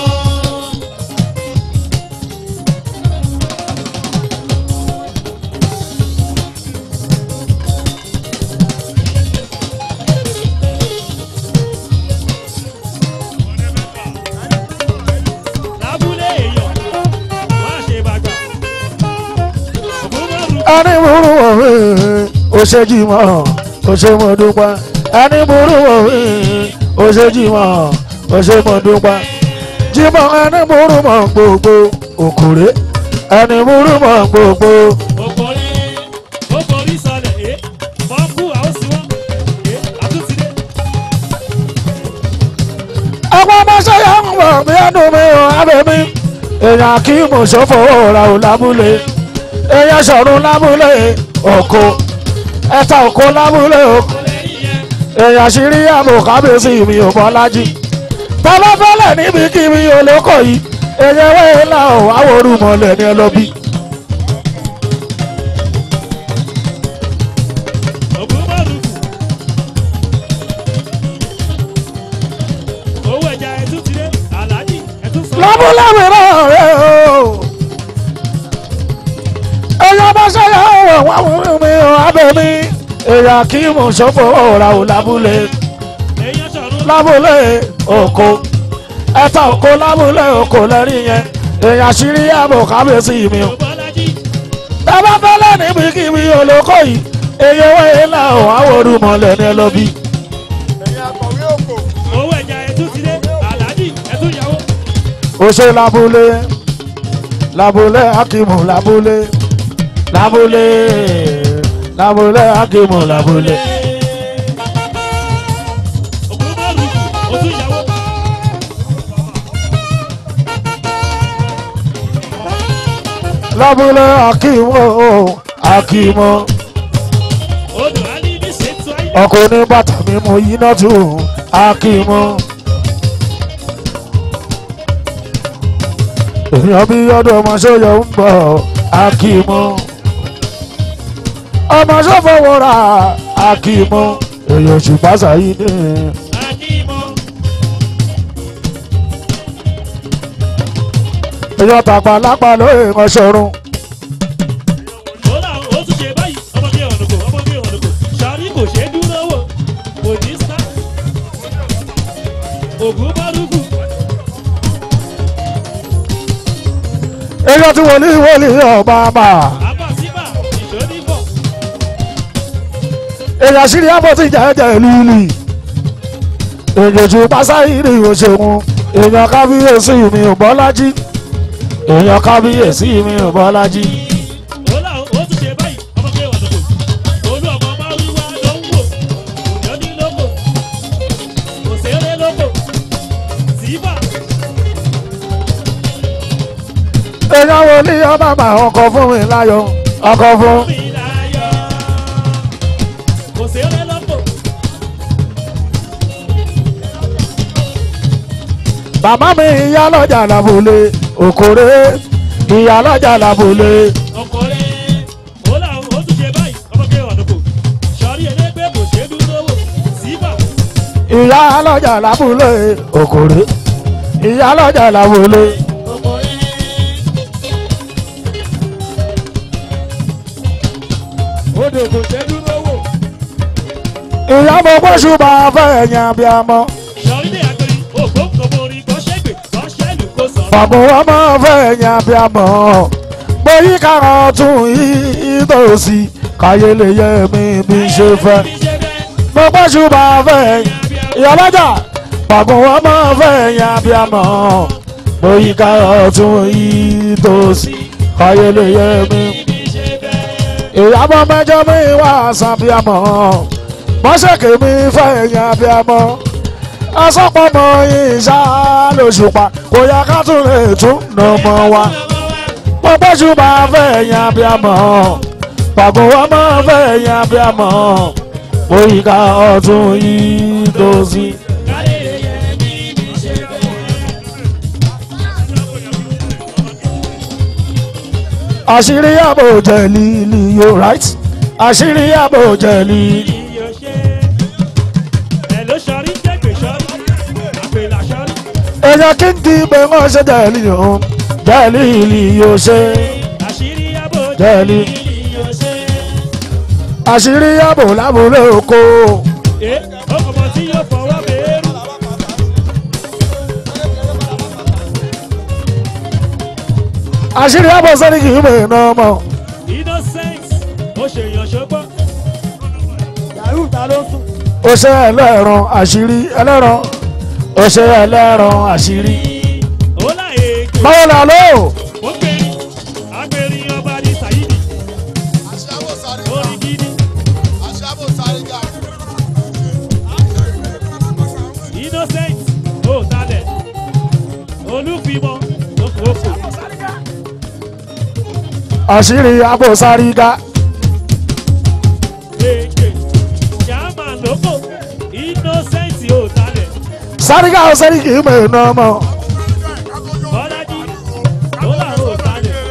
ẹni burú òwe ó ṣe jìmọ̀ ó ṣe mo dúpẹ́ ẹni burú òwe ó ṣe jìmọ̀ ó ṣe mo dúpẹ́ jìmọ̀ ẹni burú mọ̀ gbogbo òkúrẹ́ ẹni burú mọ̀ gbogbo. òkòrí sọlẹ̀ ẹ́ bọ́ńkù àwòsíwọ́ ẹ́ àtúntìdé. ọgbọ́n mọ́ṣẹ́ yà ń bọ̀ bí ẹnu mi ò abẹ́ mi èèyàn kí mo ṣòfò ra ò lábúlé èèyàn sọ̀rùn lábúlé òkò ẹ̀ta òkò lábúlé òkò èèyàn ṣírí àbò kábíyèsí mi ò bọ́lájí tọ́lọ́fẹ́lẹ̀ níbi kí mi olóko yìí èèyàn wẹ́ẹ́ là ó àwòrú mọ́lẹ̀ ní ẹlọ́bí. lábúlé mi náà rẹ̀ o èèyàn bá ṣẹlẹ̀ ọ̀wọ̀ wá wúrú mi ò abẹ́ mi èèyàn kí mo ṣòfò ọ̀rà ò lábúlé lábúlé òkò ẹ̀ta òkò lábúlé òkò lẹ́rìí yẹn èèyàn ṣírí àbò kábíyèsí mi o. bàbá fẹ́lẹ́ níbi kí mi olóko yìí èèyàn wẹ̀yẹ là ó àwòrú mọ́lẹ̀ ní ẹlọ́bí. owó ẹja ẹtú ti dé aláàjì ẹtú ìyàwó. ó ṣe lábúlé lábúlé akímù lábúlé lábúlé lábúlé akímù lábúlé. lábúlé akímù akímù ọkọ ní bàtà mímú yíná tù akímù. èèyàn bí ọdún ọmọ sóyọ ń bọ̀ akímù ọmọ sọfọwọra akímù èèyàn ṣùgbọ́n Saheed èèyàn tàpá lápá lóye wọn ṣọrun. ó tún ṣe báyìí ọmọdé ọ̀nùkò ṣàrí kò ṣe é dúró wò kò ní sá ògùn bárúkú. èèyàn tí wòlíì ọba mà. èèyàn sírí àbọ̀ tí jẹ́jẹ́ lílì èèyàn tí Saheed òṣèwọ̀n èèyàn kábíyèsí mi ò bọ́lájí èèyàn kábíyèsí mi ò bọ́lájí. ó tún ṣe báyìí ọmọdé ọ̀nùkò olú ọmọ máa ń wá ló ń wò òyìn ní lóko òṣèré lóko síbà. èèyàn wòlíì ọba mà ọkọ̀ fún mi láyọ̀ ọkọ̀ fún. Màmá mi ìyá lọ́jà làbòlé òkòrè ìyá lọ́jà làbòlé. Òkòrè ó tún ṣe báyìí ọmọge ọ̀dọ́kọ̀ sọ̀rí ẹlẹ́gbẹ́ kò ṣe é dúró wò síbà. Ìyá lọ́jà làbòlé òkòrè ìyá lọ́jà làbòlé. Òkòrè. Odò kò ṣe é dúró wò. Ìyá mo gbóṣù máa fẹ́ ẹ̀yàn bí a mọ́. Sọ̀rí ní àgbèrè ògbó kò borí kò ṣègbè kò ṣẹ́lù kò sọ̀rọ̀. Bàbá wa máa fẹ́ ẹ̀yàn bí a mọ̀. Bó yí kárọ̀ tún ìtòsí káyé lè yẹ mi bí ṣe fẹ́. mo gbóṣù máa fẹ́ ìyálọ́jà pàgùn wọn máa fẹ́ yan abiyamọ. mo yí kárọ̀ tún ìtòsí káyé lè yẹ mi. ìyàbọ̀ mẹ́jọ mi wá sàbíamọ. mọ́ṣẹ́kì mi fẹ́ yan abiyamọ. asọ́pọ̀mọ́ ìṣá lóṣùpá kò yá ká tún lè tún nà mọ́ wa. mo gbóṣù máa fẹ́ yan abiyamọ. pàgùn wọn máa fẹ́ yan abiyamọ. mo yí kárọ̀ tún ìtòsí. àṣírí àbò jẹ̀lì yóò right àṣírí àbò jẹ̀lì. èèyàn kí n kí pé wọ́n ṣe jẹ̀lì yóò jẹ̀lì yóò ṣe jẹ̀lì. àṣírí àbò lábúlé oko. àṣírí àbò sẹ́ni kì í mọ̀ iná mọ̀. innocent ó ṣe èèyàn ṣọgbọ́n. yahoo ta ló ń sùn. ó ṣe ẹlẹ́ran àṣírí ẹlẹ́ran ó ṣe ẹlẹ́ran àṣírí. ó láyé èké. báwo la lò. ó gbèrí agbèrí ọba ní Saheed. orí gidi. innocent ó talẹ̀ olúfimọ́ okòókò. àṣírí àbò sáríga. èké jàmà lóko innocent ó talẹ̀. sáríga ó sẹ́ni kì í mọ̀ iná mọ̀. bọ́lájí ó làwọn ó talẹ̀.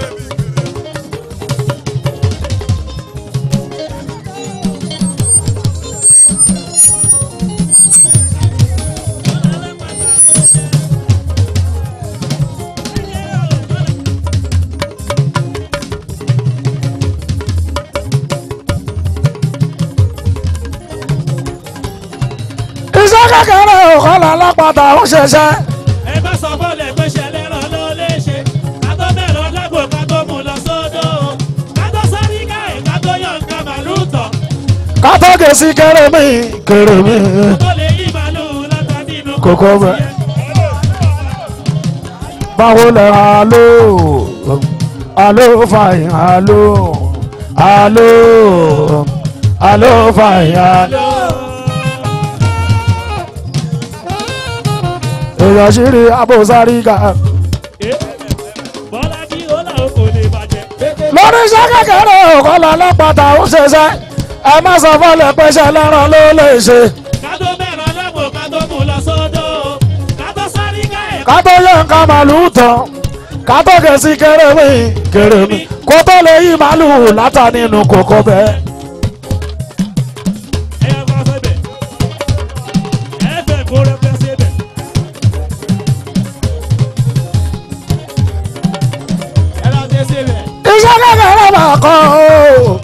iṣẹ́ kékeré òkọ́lá lápáta ó ṣẹṣẹ́. ẹ bá sọ fọlẹ̀ pé ṣẹlẹ̀ ràn ló lè ṣe ká tó bẹ̀rẹ̀ lágbo ká tó mú lọ sódò ká tó sáré ká ẹ̀ ká tó yàn ká màlúù tọ̀. ká tó gèsì kéré mi. ó lè yí màlúù látà nínú kókó bẹ́ẹ̀. báwo lẹ alo fàyìn alo fàyìn. èèyàn ṣírí àbò sáríga. bọ́lájí ó làwọn kò lè bàjẹ́. lórí iṣẹ́ kékeré òkọ́lá lápáta ó ṣẹṣẹ́. ẹ má sọ fọlẹ̀ pé ṣẹlẹ̀ ràn ló lè ṣe. ká tó bẹ̀rẹ̀ lágbo ká tó mú lọ sódò ká tó sáré ká ẹ̀ ká tó yẹ nǹkan màlúù tán ká tó gèsì kéré mi kó tó lè yí màlúù látà nínú kòkó bẹ́ẹ̀. ẹ̀yà kan sẹ́bẹ̀ ẹ̀fẹ̀ kó rẹpẹ́ sẹ́bẹ̀. ẹ̀rọ tẹ́ sẹ́bẹ̀. iṣẹ́ kékeré mà kọ́ o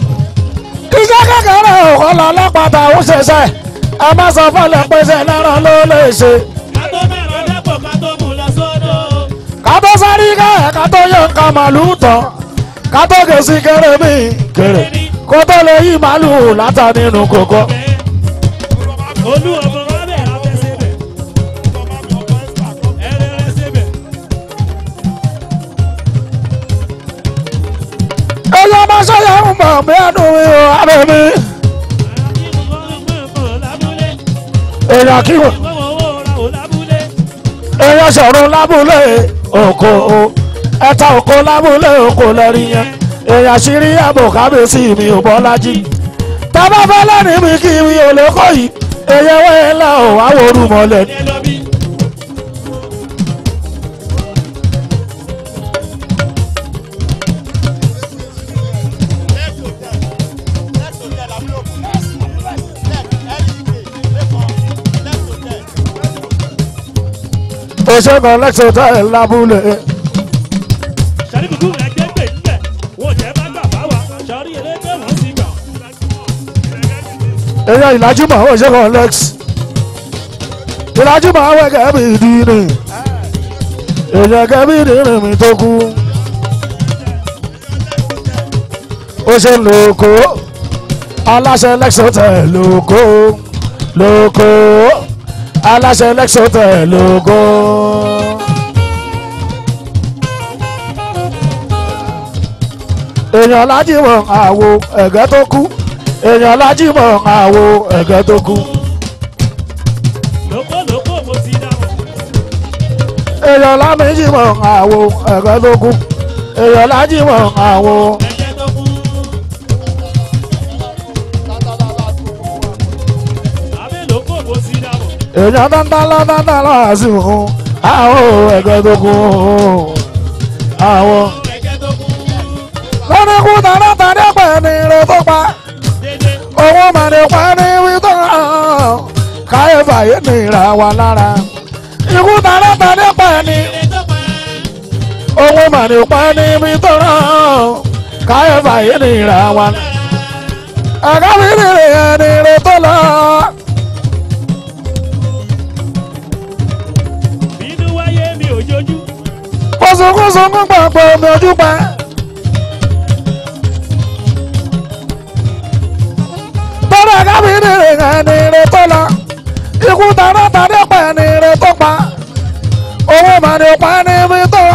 iṣẹ́ kékeré òkọ́lá lápáta ó ṣẹṣẹ́. ẹ má sọ fọlẹ̀ pé ṣẹlẹ̀ ràn ló lè ṣe. ká tó bẹ̀rẹ̀ lágbo ká tó mú lọ sódò. ká tó sáré ká ẹ̀ ká tó yẹ nǹkan màlúù tán ká tó gèsì kéré mi kó tó lè yí màlúù látà nínú kòkó. olú ọmọ wa bẹ̀ abẹ́ sẹ́bẹ̀ ẹ̀rẹ̀ sẹ́bẹ̀. èèyàn máa ṣe yẹn ń bọ̀ mí ẹnu mi ò abẹ́ mi. èèyàn kí wọ́n. èèyàn sọ̀rọ̀ lábúlé oko ẹ̀ta oko lábúlé oko lẹ́rí yẹn. èèyàn ṣírí àbò kábíyèsí mi ò Bọ́lájí. tábà fẹ́ lẹ́rìí mi kí mi ò lè kọ́ yìí. èèyàn wẹ́ẹ́ ńlá ò wá worú mọ́lẹ̀. òṣèkọ̀ lẹ́sọ̀tà ẹ̀ lábúlé. sàríbùkù ẹgbẹ́ gbè níbẹ̀ wọ́n jẹ́ bá gbà bá wa sàrí elégbé wọ́n sì gbà. èèyàn ìlàjúmọ̀ òṣèkọ̀ lex ìlàjúmọ̀ àwọn ẹ̀kẹ́ mi dì ní èèyàn ẹ̀kẹ́ mi dì ní mi tó kú. ó ṣe lóko aláṣẹ lẹ́sọ̀tẹ̀ lóko lóko aláṣẹ lẹ́sọ̀tẹ̀ lóko. èèyàn lájìmọ̀ àwo ẹ̀gẹ́ tó kú èèyàn lájìmọ̀ àwo ẹ̀gẹ́ tó kú. lóko mo ti dáhùn. èèyàn lámìjìmọ̀ àwo ẹ̀gẹ́ tó kú èèyàn lájìmọ̀ àwo. ẹ̀jẹ̀ tó kú. àbí lóko mo ti dáhùn. èèyàn dáńdá àsìkò àwo ẹ̀gẹ́ tó kú àwo. ẹ̀jẹ̀ tó kú. lọ́ní kú tàdátàdé pẹ̀ ní ire tó pa dédé. owó mà ní pa ní wítọ́ káyé fàyè ní ìra wa lára ikú tàdátàdé pẹ̀ ní ire tó pa. owó mà ní pa ní wítọ́ káyé fàyè ní ìra wa ẹ̀ka mi ní ire tó lọ. bínú wáyé mi ò jojú. kóṣùkóṣùkú gbàgbọ́ mi ojú pa. tọ́lá ẹ̀ka mi ní ire tó lọ ikú tàdátàdé pẹ̀ ní ire tó pa owó mà ní pa ní wítọ́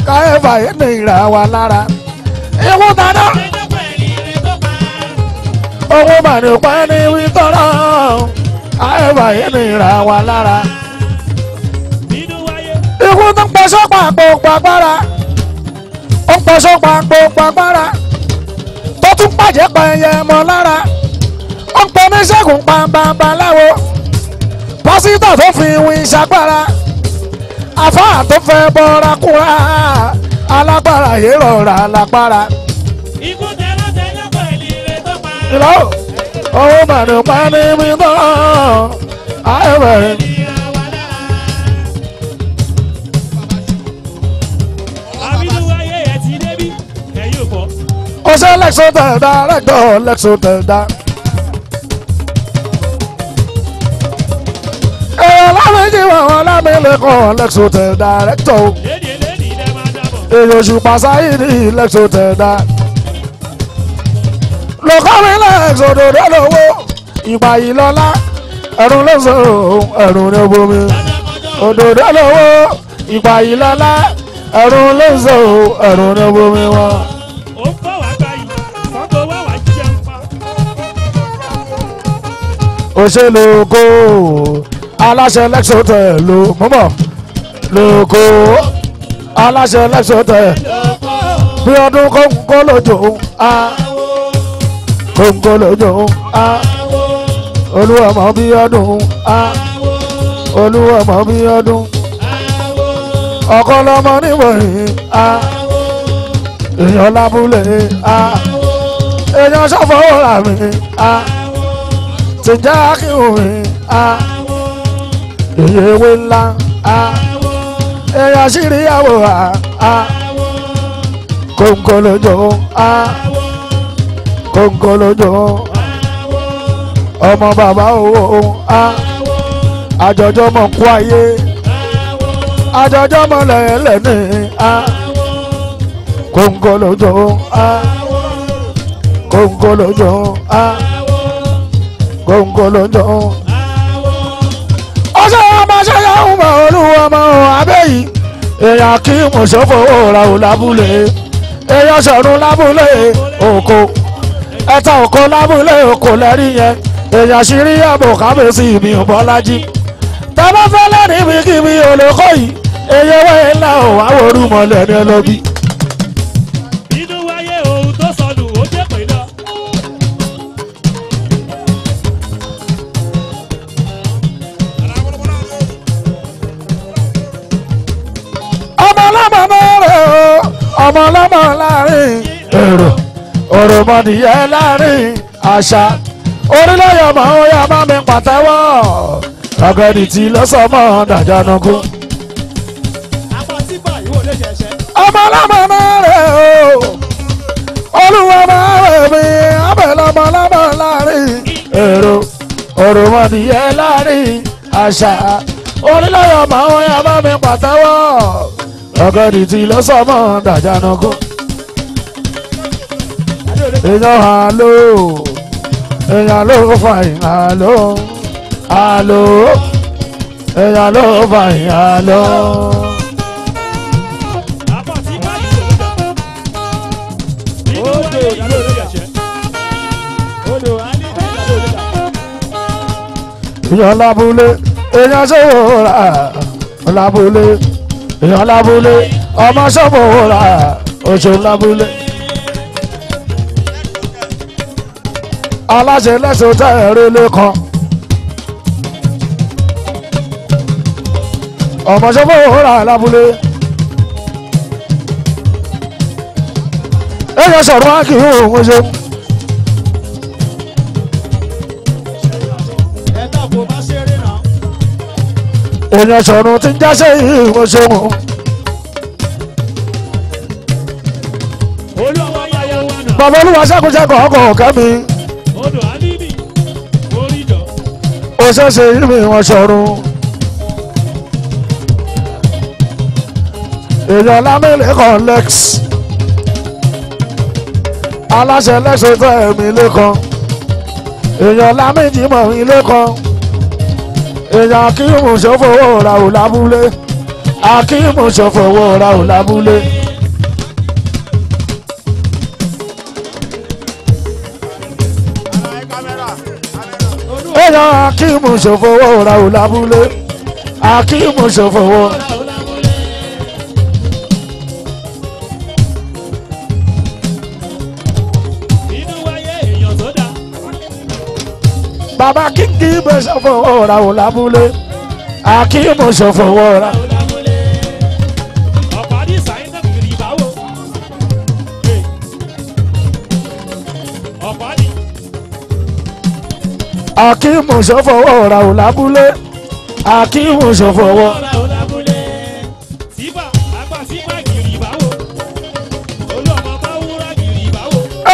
káyé fàyè ní ìra wa lára ikú tàdá. ẹjọ́ pẹ̀lú ire tó pa. owó mà ní pa ní wítọ́rọ̀ àìbàyè ní ìra wa lára. bínú wáyé. ikú tó ń pọṣọ́ pàpọ̀ pàgbára ó ń pọṣọ́ pàpọ̀ pàgbára tó tún pàjẹ́ pẹ̀yẹ mọ́ lára ó ń pọ oníṣègùn pàǹbàǹbàláwo pásítọ̀ tó fi wín ṣàgbára àfáà tó fẹ́ bọ́ra kúra alágbára yìí rọra lágbára. ikú tẹ́lẹ̀ pẹ̀lú ire tó pa. ìlọ owó mà ní pa ní wítọ́ àìbàyè. àbínú wáyé ẹ̀ ti débí. ẹ̀yin ò fọ́. ó ṣe lẹ́sọ̀tẹ̀ dá rẹ́gbọ̀ lẹ́sọ̀tẹ̀ dá. èèyàn lámìjì wọn lámìlẹ́kọ̀ọ́ lẹ́sọ̀tẹ̀ dá rẹ́tọ̀ lédi lẹ́ máa dábọ̀. èèyàn Òṣùpá Sáyídì lẹ́sọ̀tẹ̀ dá. lọ́kọ́rin lẹ́sọ̀tẹ̀ dá lọ́wọ́ ìgbà yìí lọ́lá ẹ̀rùn lẹ́sọ̀ ẹ̀rùn ní bomi òdòdó lọ́wọ́ ìgbà yìí lọ́lá ẹ̀rùn lẹ́sọ̀ ẹ̀rùn ní bomi wọn. ó ń bọ̀ wá gbá yìí. fọ́tò wá wá jẹun pa. òṣèlú kó aláṣẹ lẹ́sọ̀tẹ̀ ló mọ́mọ́ lóko aláṣẹ lẹ́sọ̀tẹ̀ bí ọdún kóńkó lójó a kóńkó lójó a olúwọmọ bí ọdún a olúwọmọ bí ọdún ọkọ lọmọ níwọ̀nyí a èèyàn lábúlé a èèyàn ṣàfọwọ́ra mi a ti já kí òun a èyí ewé ńlá a èèyàn ṣíríyàwó a kóńkó lójó a kóńkó lójó ọmọ bàbá owó a àjọjọ mọ kú ayé àjọjọ mọ lẹ́lẹ́ni a kóńkó lójó a kóńkó lójó a kóńkó lójó. ọṣẹ ọmọ ṣẹyà ń bọ olúwa ọmọ abẹ́yì èèyàn kí mọ̀ṣọ́fọ̀ òòrà ò lábúlé èèyàn ṣọ̀run lábúlé òkò ẹ̀ta òkò lábúlé òkò lẹ́rí yẹn èèyàn ṣírí àbò kábíyèsí mi ò bọ́lájí tẹ́lẹ̀ fẹ́lẹ́ níbi kíbi olóko yìí èyí owó ńlá ò wá wọrú mọ́lẹ̀ ní ẹlọ́bí. bínú wáyé ohun tó sọnù ó jẹ́ pé lọ. ọmọ ọlọ́mọ náà rẹ̀ o ọmọ ọlọ́mọ láàrin èrò òròmọdìyẹ láàrin àṣà orílẹ̀-èdè ọmọ ọ̀yà máa mi pàtẹ́wọ́ ọ̀gẹ̀dì tí lọ́sọ̀mọ́ dàjánukú. ọmọ ọlọ́mọ náà rẹ̀ o olúwa máa rẹ̀ mí abẹ́lọ́mọ ọlọ́mọ láàrin èrò òròmọdìyẹ láàrin àṣà orílẹ̀-èdè ọmọ ọ̀yà máa mi pàtẹ́wọ́ ọ̀gẹ̀dì tí lọ́sọ̀mọ́ dàjánukú. èèyàn àlò èèyàn ló fà yín àlò àlò èèyàn ló fà yín àlò. èèyàn lábúlé èèyàn sọ̀rọ̀ rà lábúlé èèyàn lábúlé ọmọ sọ̀rọ̀ rà oṣù lábúlé. aláṣẹ lẹ́sọ̀ tẹ́ ẹ̀rí lẹ́kan ọmọ sọ̀rọ̀ rà lábúlé. èèyàn sọ̀rọ̀ wá kì í òun ṣe. èèyàn sọ̀rọ̀ tí ń jáṣẹ́ yìí mo ṣe wọn. bàbá olúwa ṣàkóṣàkó ọkọ̀ kẹ́mi. ó ṣẹ̀ṣẹ̀ yìí mi wọ́n sọ̀rọ̀. èèyàn lámìlẹ̀ kan lex. aláṣẹ lẹ́sọ̀ tẹ́ ẹ̀mí lẹ́kan. èèyàn lámìjì mọ̀ mí lẹ́kan. èèyàn akíyùmù ṣòfòwò ra ò lábúlé akíyùmù ṣòfòwò ra ò lábúlé. èèyàn akíyùmù ṣòfòwò ra ò lábúlé akíyùmù ṣòfòwò. bàbá kíkì bẹ ṣòfòwò ra ò lábúlé akíyùmù ṣòfòwò ra. akíyùmù ṣòfòwò ra ò lábúlé akíyùmù ṣòfòwò.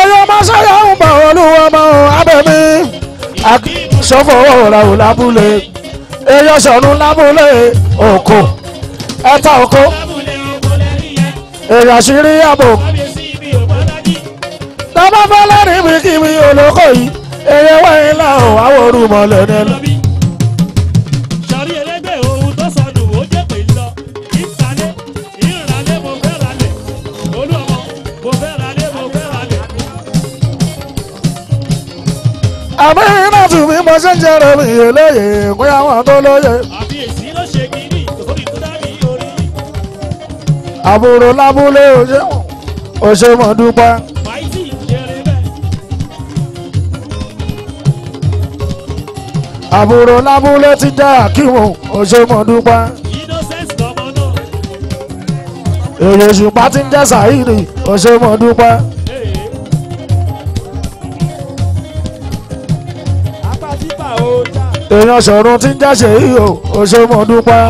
ẹyọ máa ṣàyà ń bọ̀ olúwa mọ́ abẹ́mi ṣòfòwò ra ò lábúlé èèyàn sọ̀rùn lábúlé òkò ẹ̀ta òkò èèyàn ṣírí àbò tọ́ba fẹ́lẹ́ níbi kíbi olóko yìí èèyàn wáyé láwọn àwòrú mọ́lẹ̀ nílò. àmì iná tù mí mo ṣe ń jẹrẹ mi eléyè pé àwọn tó lóye. àbíyèsí ló ṣe kiri torí tó dábì orí. àbúrò lábúlé òṣè mọ̀ dúpẹ́. máìtì jẹrẹ bẹ́ẹ̀. àbúrò lábúlé ti jẹ́ àkíwò òṣè mọ̀ dúpẹ́. innocent lọmọ náà. èrè ṣùpá ti ń jẹ́ Saheed òṣè mọ̀ dúpẹ́. èèyàn sọ̀rọ̀ tí ń jáṣe yìí o ṣe mọ̀ dúpẹ́.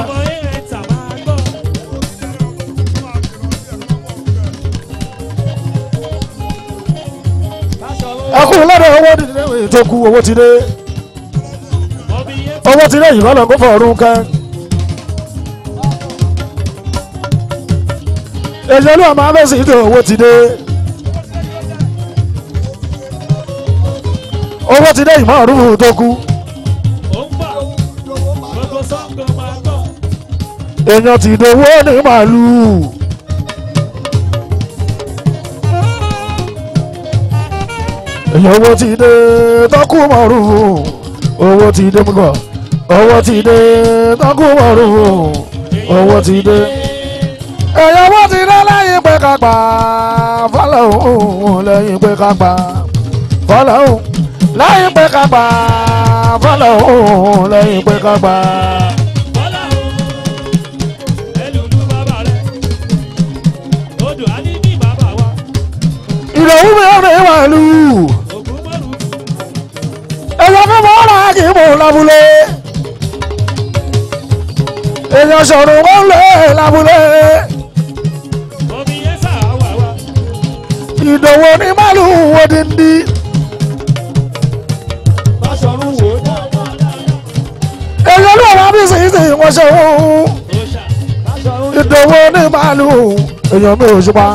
ẹkú lọ́dọ̀ owó dídé tó kú owó ti dé yìí lọ́dọ̀ kó fọ̀ọ́rùn kẹ́. èyí olú ọmọ abẹ́sí tó owó ti dé. owó ti dé ìmọ̀ ọ̀rùn tó kú. èèyàn ti dowó ní màlúù. èèyàn owó ti dé tọ́kù mọ̀rún owó ti dé mọ́kàn owó ti dé tọ́kù mọ̀rún owó ti dé. èèyàn owó ti dé lẹ́yìn pé ká pa fọlọ́hún lẹ́yìn pé ká pa fọlọ́hún lẹ́yìn pé ká pa fọlọ́hún lẹ́yìn pé ká pa. ìròyìn mi ò ní màlú. èèyàn fún mọ́ ọ́nà kì í mú lábúlé. èèyàn sọ̀rọ̀ wọ́n lé lábúlé. ìdòwò ní màlú odindi. èèyàn ló wà bí sísè wọ́n ṣe wọ́n. ìdòwò ní màlú èèyàn mi ò ṣùpá.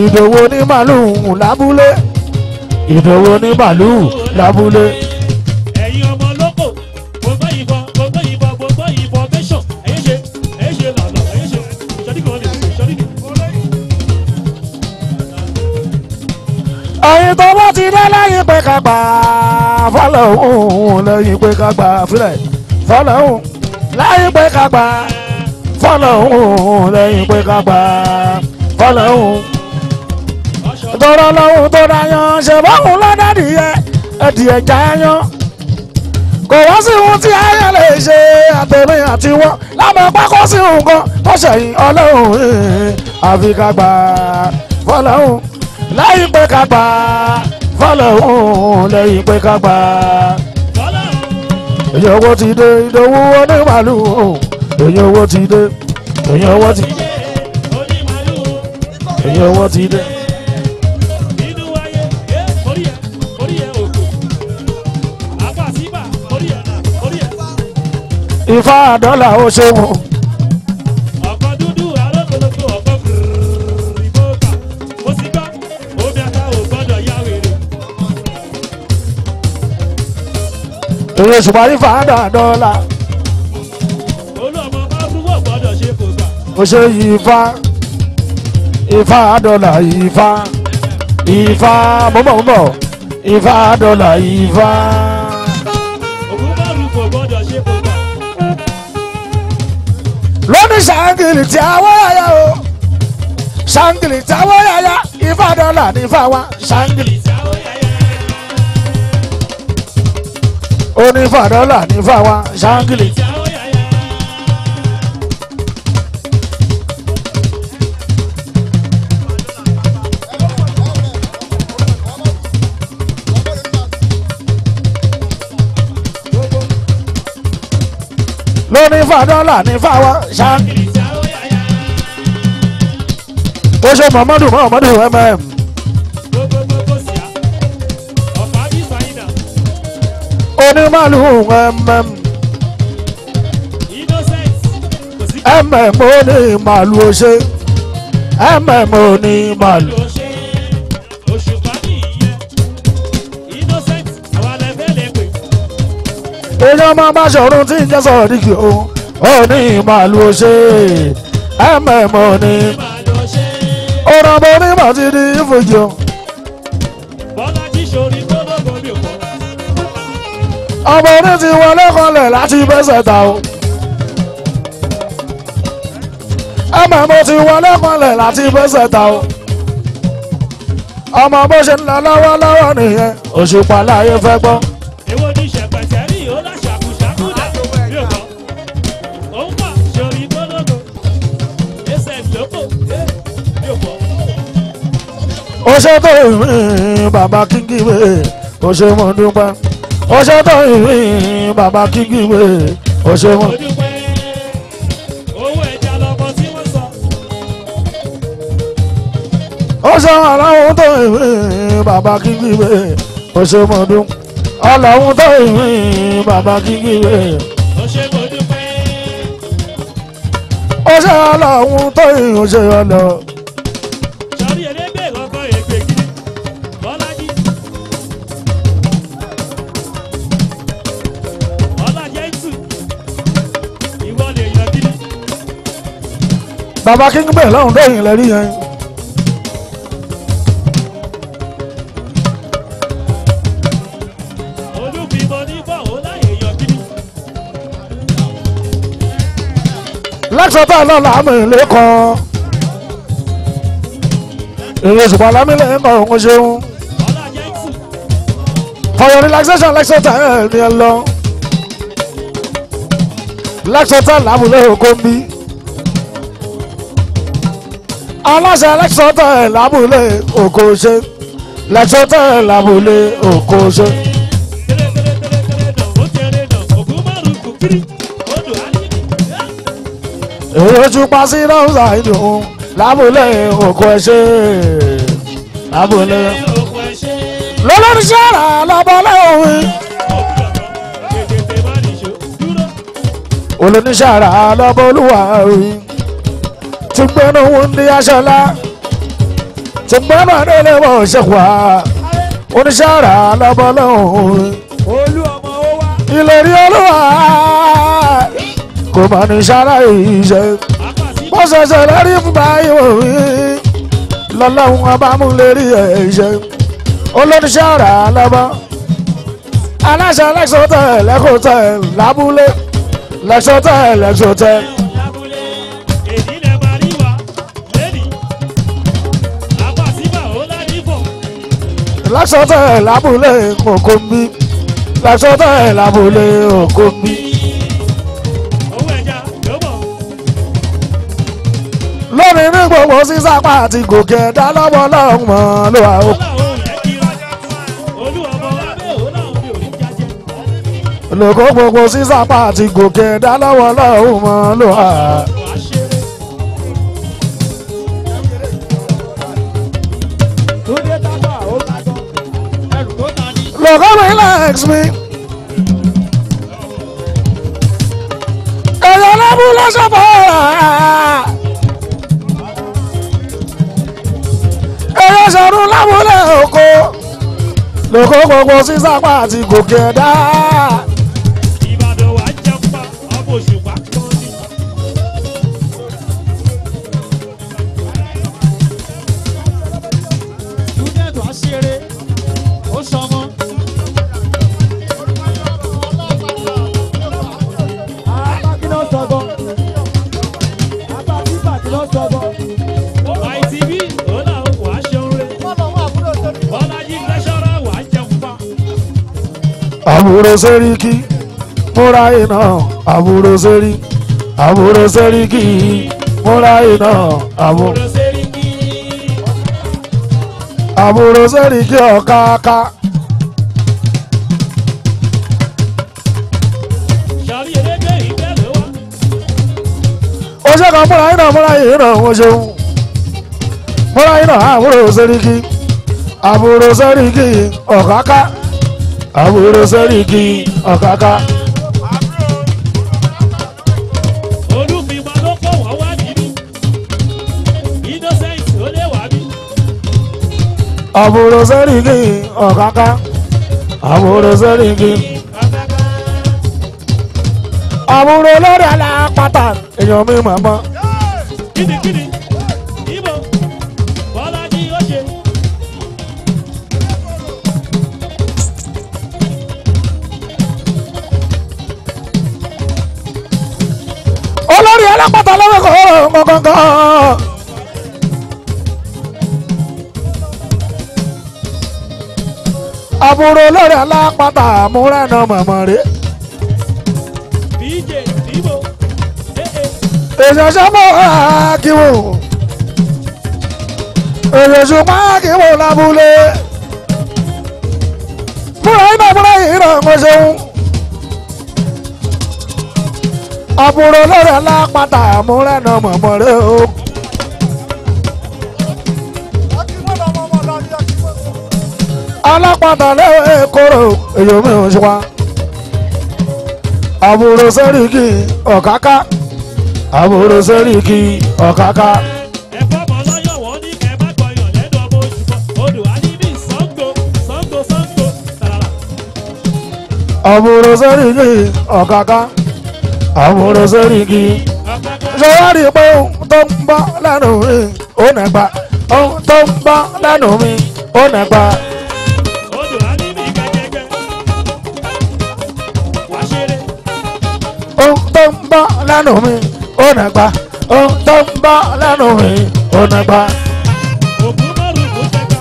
ìdòwò ní màlúù lábúlé ìdòwò ní màlúù lábúlé. ẹ̀yin ọmọ lóko gbogbo ìbọn mẹ́sàn ẹ̀yẹ́ ṣe lọ́nà ẹ̀yẹ́ ṣe ṣọ́dí kan lè ṣọ́dí kan. ẹ̀yin tó bá ti dé lẹ́yìn pé ká gbà fọlọ́hún lẹ́yìn pé ká gbà fílẹ̀ fọlọ́hún lẹ́yìn pé ká gbà fọlọ́hún lẹ́yìn pé ká gbà fọlọ́hún. tọ́rọ lọ́hún tó dáyán ṣe báhùn lọ́dádìyẹ ẹ̀dìyẹ jáyán. kò wá sí ohun tí ayé lè ṣe àtẹ̀mí àti wọ́n lábẹ́ pákó sí nǹkan tó ṣẹ̀yìn ọlọ́run àfi ká gbà fọlọ́hún lẹ́yìn pé ká gbà fọlọ́hún lẹ́yìn pé ká gbà. èyí owó ti dé ìdòwú onímàlú èyí owó ti dé èyí owó ti dé èyí owó ti dé. Ifá dọ́là ó ṣeun. ọkọ̀ dúdú arókòlókò ọkọ̀ ìbòkà ó sì gbọ́ omi ata ò gbọ́dọ̀ yá wèrè. Èrè ṣùgbọ́n Ifá dọ́là. olú ọmọ bá rúwọ́ gbọ́dọ̀ ṣe kò gbà. Ó ṣe Ifá dọ́là Ifá mọ́mọ́ Ifá dọ́là Ifá. ògùn bá rú kò gbọ́dọ̀ ṣe kò gbà. Lóní ṣàǹgìlì tí a wọ́ yáyá o ṣàǹgìlì tí a wọ́ yáyá Ifá dọ́là ní Ifá wa ṣàǹgìlì. Ó ní Ifá dọ́là ní Ifá wa ṣàǹgìlì. Lóní Ifá dọ́là ní Ifá wa ṣàǹgìlì. Ó ṣe Muhammadu mm. Onímàlú mm. Onímàlú ó ṣe onímàlú. Èèyàn máa bá ṣọ̀run tí ń jẹ́ sọ̀rọ̀ díkì o onímàlú ó ṣe oní. Ọ̀rọ̀ bọ̀ ní màtí ní ìfòjì o. Bọ́lájí ṣorí tó lọ́gbọ̀n mi ò kọ́. Ọmọ orí ti wọlé kanlẹ̀ láti bẹ́sẹ̀ ta o. Mo ti wọlé kanlẹ̀ láti bẹ́sẹ̀ ta o. Ọmọ bó ṣe ń lọ lọ́wọ́lọ́wọ́ nìyẹn Òṣùpá láyé fẹ́ gbọ́. Èwo ni ṣẹ̀pẹ̀tẹ̀ rí ó lá ṣàkùṣàkùdà mi ò kọ́. Òun kà ṣorí tó lọ́gbọ̀n. Ẹsẹ̀ lóko mi ò kọ́. Ó ṣe tó ìrìn bàbá kíngìwé ó ṣe mọ́ dúpẹ́. Ó ṣe tó ìrìn bàbá kíngìwé ó ṣe mọ́. Owó ẹja lọmọ tí wọ́n sọ. Ó ṣe ọlọ́run tó ìrìn bàbá kíngìwé ó ṣe mọ́ dúpẹ́. Ọlọ́run tó ìrìn bàbá kíngìwé Ó ṣe mo dúpẹ́. ó ṣe ọlọ́run tó ìrìn ó ṣe ọlọ́. Sọrí ẹlẹ́gbẹ̀ẹ́ kankan ègbè gidi. Bọ́lájí. Ọlájẹ́ ìtù. Ìwọ lè yàn gidi. Bàbá kíngìwé lọ́run tó ìrìn lẹ́rí yẹn. Olúbímọ ní báwo láyé yàn gidi. Lẹ́kṣọ̀tà lọ́la àmì lẹ́kọ̀ọ́. Èrè Òṣùpá lámìlẹ̀ ń kọ̀ ọ̀hún ṣeun. Ọlájẹ́ ìtù. For your relaxation lẹ́kṣọ̀tà ẹ̀ ní ẹ lọ. Lẹ́kṣọ̀tà lábùlé òkò ń bí. Aláṣẹ lẹ́kṣọ̀tà ẹ̀ lábùlé òkò ṣe. Lẹ́kṣọ̀tà ẹ̀ lábùlé òkò ṣe. Èrè Òṣùpá sí náà ìdùn lábùlé òkò ẹ̀ ṣe. Lábùlé lọ́lọ́run ṣẹ́ra lọ́bọ̀lẹ́ òun. Olóníṣàrà lọ́bọ̀ olúwa òun. Tí gbẹ́nu òun ní aṣọlá. Tí gbẹ́nu àdélé wọ̀ ṣẹ̀wá. oníṣàrà lọ́bọ̀ lọ́hùn olú ọmọ ó wá. ìlérí olúwa kò mà ní sára ìṣe bó ṣẹ̀ṣẹ̀ lórí fún báyìí òní lọ́lọ́hún abámúlérí ẹ̀ṣẹ̀ olóníṣàrà lọ́bọ̀ aláṣẹ lẹ́sọ̀tẹ̀ lẹ́kọ̀tẹ̀ lábúlé lẹ́sọ̀tẹ̀ lẹ́sọ̀tẹ̀. lábúlé èdè máa rí wa lẹ́nìí àpàtìbà ó lárí fọ̀. lẹ́sọ̀tẹ̀ lábúlé òkòmbí lẹ́sọ̀tẹ̀ lábúlé òkòmbí. owó ẹja ló mọ̀. lónìí ní gbogbo sísápá àti gòkè ẹ̀dá lọ́wọ́ lọ́hùn mọ́ ló wà ó. lóko gbogbo sísápá àti gòkè ẹ̀dá lọ́wọ́ lọ́hùn mọ́ ló wà. lóko mi lex mi. èèyàn lábúlé ṣọ́fọ̀ èèyàn ṣọ̀run lábúlé oko lóko gbogbo sísápá àti gòkè ẹ̀dá. Ìbàdàn wà jẹ́ pa ọmọ òṣùpá kan ní. Student wá ṣeré, ó sọmọ. Abákínà sọ̀bọ̀. Abákínà sọ̀bọ̀. ITV ó náà wàá ṣeun rẹ̀. Bọ́lájí lẹ́ṣọ́rọ̀ wà jẹ́ pa. àbúrò sẹ́ríkì múra iná àbúrò sẹ́ríkì múra iná àbúrò sẹ́ríkì ọ̀káká. Ṣàrí elédè ìbẹ̀rẹ̀ wá. ó ṣe kan múra iná wọ́n ṣeun múra iná àbúrò sẹ́ríkì ọ̀káká àbúrò sẹ́ríkì ọ̀káká. Olúfimọ́ ló kọ́ wọ́n wá níbí. Innocent ó lè wá bí. àbúrò sẹ́ríkì ọ̀káká àbúrò sẹ́ríkì. àbúrò lórí alápàtà èèyàn mi màmá. Kíni Ibo Bọ́lájí ó ṣe. olórí alápàtà lọ́wọ́ kọ́ gangan. àbúrò lórí alápàtà múrẹ́nà màmá rẹ̀. DJ Ibo. èèyàn sọ́mọ́ àkíwò èèyàn sọ́mọ́ àkíwò lábúlé. múra iná ń ṣeun. àbúrò lórí alápàtà múrẹ́nà màmá rẹ̀ o. alápàtà lẹ́wọ̀ kóró èyí mi ò ṣe wá. àbúrò sẹ́ríkì ọ̀káká àbúrò sẹ́ríkì ọ̀káká. Ẹ̀fọ́ mọ̀ lọ́yọ̀ wọ́n ní kẹ́ bá gbọ̀yàn lẹ́nu ọmọ òṣùpọ̀. Odò á ní bí Ṣàngó tààrà. àbúrò sẹ́ríkì ọ̀káká àbúrò sẹ́ríkì. sọ́wọ́rì pé ohun tó ń bọ́ lẹ́nu mi ò nẹ̀gbà ohun tó ń bọ́ lẹ́nu mi ò nẹ̀gbà. Odò á ní bí gẹ́gẹ́. Wá ṣeré. ohun tó ń bọ́ lẹ́nu mi ò nẹ̀gbà ohun tó ń bọ́ lẹ́nu mi ò nẹ̀gbà. Òkú márùn-ún kò tẹ́gbà.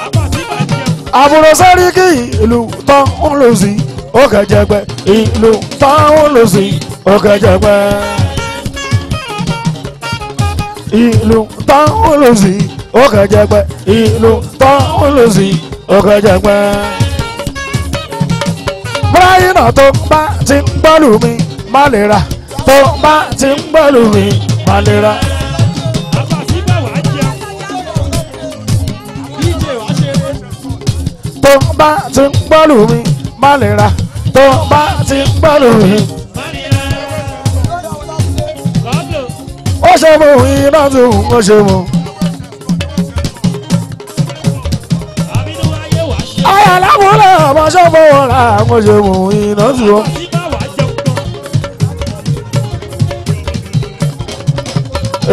Àpàtìbà jẹun. àbúrò sẹ́ríkì ìlú tó ń lò sí ó kẹjẹgbẹ ìlú tó ń lò sí ó kẹjẹgbẹ ìlú tó ń lò sí ó kẹjẹgbẹ ìlú tó ń lò sí ó kẹjẹgbẹ. báyìí náà tó bá ti ń gbọ́lù mi má lè ra tó bá ti ń gbọ́lù mi má lè ra. Àpàtìbà wá jẹun. DJ wá ṣeré. tó bá ti ń gbọ́lù mi má lè ra tó bá ti ń gbọ́lù mi. ó ṣe mú iná tó ó ṣe mú. lábúlé ọmọ ṣọ́fọwọ́ ra àwọn ṣe mú iná tù ọ́.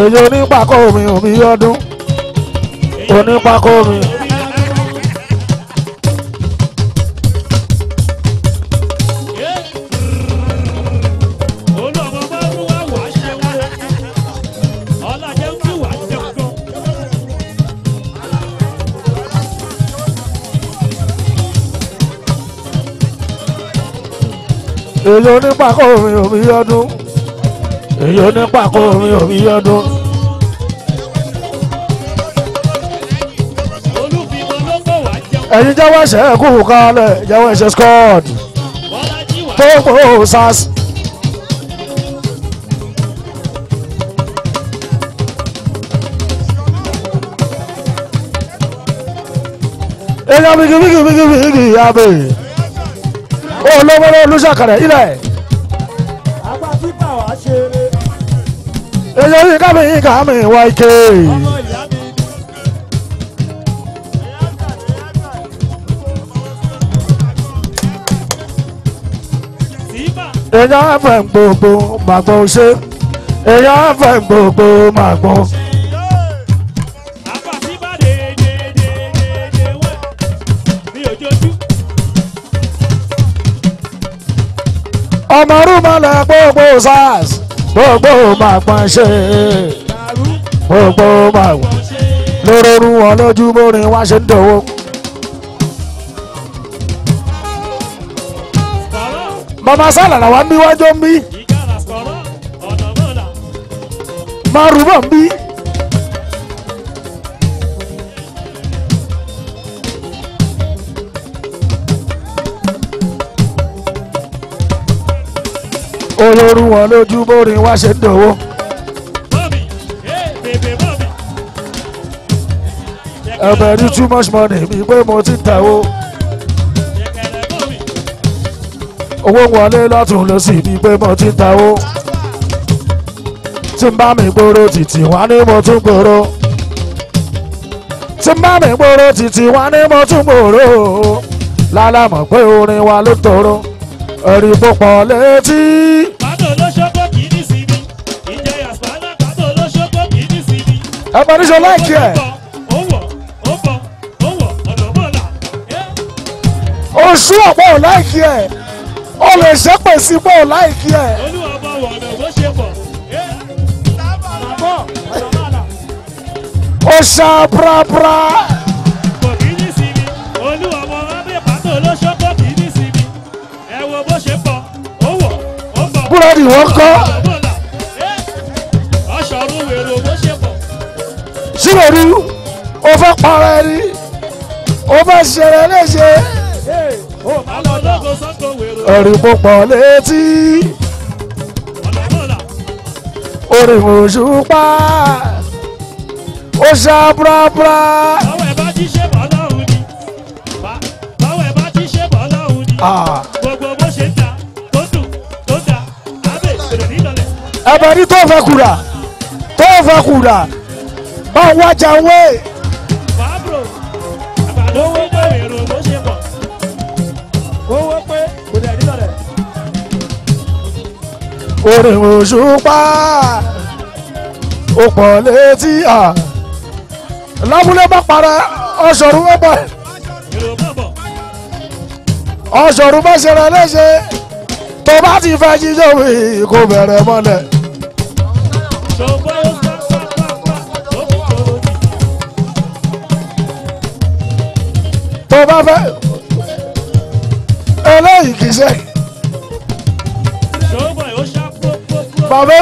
èyí onípàkọ́ mi ò bí ọdún onípàkọ́ mi. èyí onípàkọ́ mi ò bí ọdún èyí onípàkọ́ mi ò bí ọdún. ẹ̀yin jẹ́wọ́ ẹ̀ṣẹ̀ kú kalẹ̀ jẹ́wọ́ ẹ̀ṣẹ̀ scott tó kó sars. èyàn bíkí abẹ́ olówó olùsàkàrẹ̀ ilẹ̀. àgbà pípa wá ṣe eré. èyàn yìí kámi wá ike. ọmọ ìyá mi. èyàn fẹ́ gbogbo màgbọ́ ṣe èyàn fẹ́ gbogbo màgbọ́. ọmọ rúmọlẹ̀ gbogbo sars gbogbo màgbọ́ ṣe gbogbo màgbọ́ lórórú wọn lójú bórin wá ṣe ń dòwó. mama sálà làwọn ń bí wájú ń bí máa rúbọ̀ ń bí. olórú wọn lójú bórin wá ṣe ń dòwó. ẹ̀bẹ̀ ní too much money mi pé mo ti tẹ̀wó. owó wọlé lọ́tún ló sì bí pé mo ti tẹ̀wó. tí n bá mi gbòòrò títì wá ní mo tún gbòòrò. tí n bá mi gbòòrò títì wá ní mo tún gbòòrò. lálàmọ̀ pé orin wa ló tòrò ẹ̀rí púpọ̀ létí. ẹ̀bẹ̀ ní sọ láìkí ẹ̀. oṣù ọ̀pọ̀ ò láìkí ẹ̀ ó lè ṣépè sí pé ò láìkí ẹ̀. ó ṣá prapra. búrẹ́dì wọ́n kọ́. sílòrí o fẹ́ para ẹni o fẹ́ ṣẹlẹ̀ léṣe. ẹ̀rí púpọ̀ létí orin òṣùpá ó ṣá prapra. báwo ẹ bá ti ṣe bọ́ lọ́hùn ni báwo ẹ bá ti ṣe bọ́ lọ́hùn ni gbogbo bó ṣe ta tó dùn tó da abẹ́ ìṣòro nílọlẹ̀. ẹ̀bẹ̀ ní tó fẹ́ kúrà bá wájà wé. fàbro àgbàdo owó pé èrò bó ṣe pọ̀ owó pé kò dẹ̀ nílọlẹ̀. orin òṣùpá ó pọ̀ létí lábúlé bá para ọ̀ṣọ̀rù ẹ̀bọ̀ ọ̀ṣọ̀rù bá ṣẹlẹ̀ léṣe tó bá ti fẹ́ jíjọ́ mi kò bẹ̀rẹ̀ mọ́lẹ̀. tó bá fẹ́ eléyìí kì í ṣe bàbá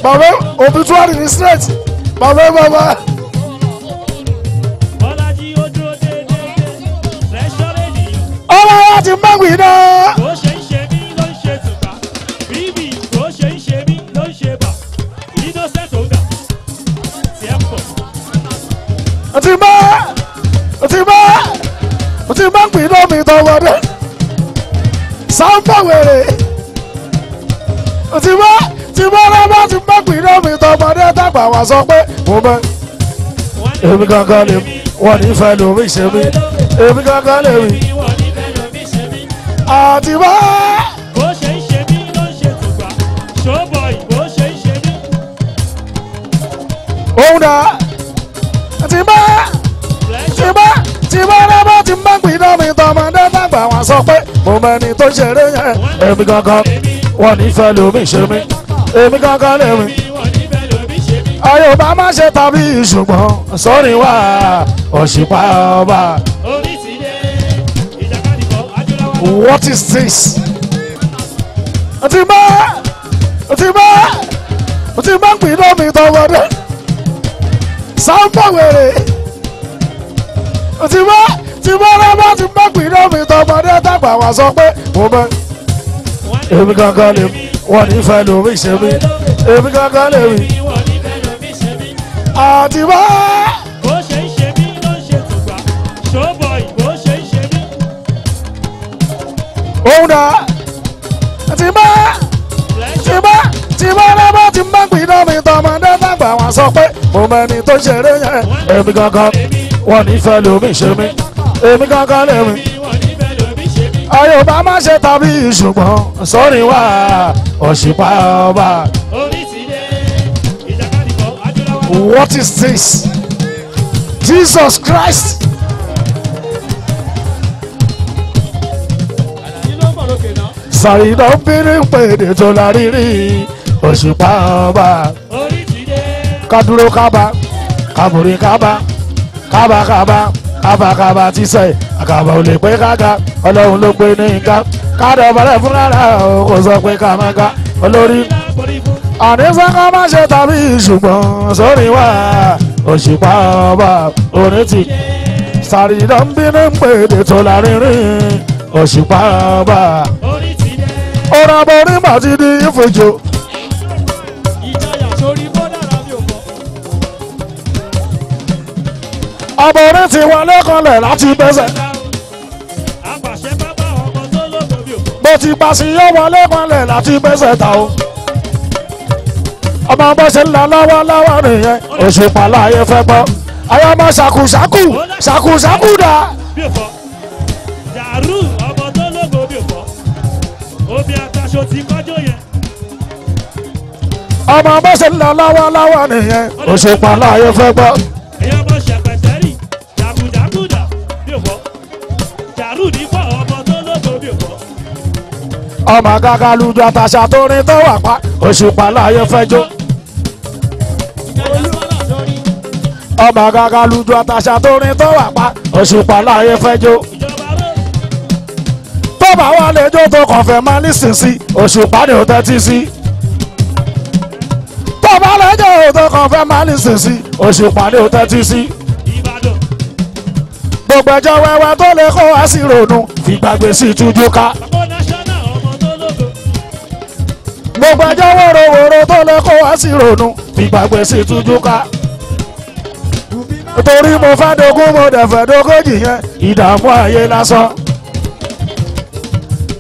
bàbá obituary ní straight bàbá. ọmọ wa ti mọ́gbì náà. bó ṣe ń ṣe mí ló ń ṣe tùbà bíbí bó ṣe ń ṣe mí ló ń ṣe bà innocent tó dà tí ẹ pọ̀. o ti mọ́gbì náà mi tọwọ́dé sáńpà wèrè o ti mọ́ lọ́wọ́ ti mọ́gbì náà mi tọmọdé dàgbà wá sọ pé mo bẹ́. wọ́n èmi gangan lè wọ́n nífẹ̀ẹ́ lómi ṣe mí èmi gangan lè wí. àti bá. bó ṣe ń ṣe mí ló ń ṣe tùgbà ṣóbọ̀ì bó ṣe ń ṣe mí. òun dà tí bá lọ́bọ̀ tí bá gbìn náà mi tọmọdé dàgbà wọn sọ pé mo mẹni tó ṣeré yẹn èmi gangan wọ́n nífẹ̀ẹ́ lómi ṣe mí èmi gangan lè wí. ayọ̀ bá má ṣe tàbí ṣùgbọ́n sọ́ni wá òṣìpá ọba. What is this? Ti bá gbìn náà mi tọmọdé sáńpọ̀ wèrè. Ti bá lọ́bọ̀ tí bá gbìn náà mi tọmọdé dàgbà wọn sọ pé mo mẹ èmi gangan lè wọ́n nífẹ̀ẹ́ lómi ṣe mí èmi gangan lè wí. àti bá. bó ṣe ń ṣe mí ló ń ṣe tùgbà ṣóbọ̀ì bó ṣe ń ṣe mí. òun dà tí bá lọ́bọ̀ tí bá gbìn náà mi tọmọdé dàgbà wọn sọ pé mo mẹni tó ṣeré yẹn èmi gangan wọ́n nífẹ̀ẹ́ lómi ṣe mí èmi gangan lè wí. ayọ̀ bá má ṣe tàbí ṣùgbọ́n sọ́ni wá òṣìpá ọba. What is this? Jesus Christ. Saheed obìnrin pèdè tó la rírí òṣìpá ọba. Kádúró kábà kábùrí kábà kábà ti sẹ́yìn àkàbà ò lè pé kága ọlọ́run ló pé ní nǹkan kádọ̀ balẹ̀ fún rárá o kò sọ pé ká má ga olórí. àníṣe ká má ṣe tàbí ṣùgbọ́n sórí wá òṣìpá ọba orin ti. Saheed obìnrin pèdè tó la rírí òṣìpá ọba. ọ̀rọ̀ aborí màtí di ìfòjò. ọbọ̀rin ti wọlé kanlẹ̀ láti bẹ́sẹ̀. bó ti pàṣẹ yọ wọlé kanlẹ̀ láti bẹ́sẹ̀ ta o. ọmọ bó ṣe ń lọ lọ́wọ́lọ́wọ́ nìyẹn òṣùpá láàyè fẹ́ gbọ́. ayé ọmọ ṣàkùṣàkù dà. Jàrú ọmọ tó lógo bí òfò omi àtàṣọ ti kọjọ yẹn. ọmọ bó ṣe ń lọ lọ́wọ́lọ́wọ́ nìyẹn òṣùpá láàyè fẹ́ gbọ́. èyí ọmọ ṣẹpẹtẹrì jàgùdàgùdà bí òfò jàrú nípò ọmọ tó lógo bí òfò. ọmọ gàgà lùjọ àtàṣà tó rin tó wà pa òṣùpá láàyè fẹ́ jó. ọmọ gàgà lùjọ àtàṣà tó rin tó wà pa òṣùpá láàyè fẹ́ jó. tó bá wà lè jó tó kàn fẹ́ máa lísìn sí òṣùpá ni ò tẹ́tí sí. tó bá lè jó tó kàn fẹ́ máa lísìn sí òṣùpá ni ò tẹ́tí sí. gbogbo ẹjọ́ wẹ́wẹ́ tó lè kó wá sí ronú fìgbàgbé sí tújú ká. gbogbo ẹjọ́ wòrowòro tó lè kó wá sí ronú fìgbàgbé sí tújú ká. torí mo fẹ́ dogún mo dẹ̀ fẹ́ dógójì yẹn ìdààmú ayé lásán.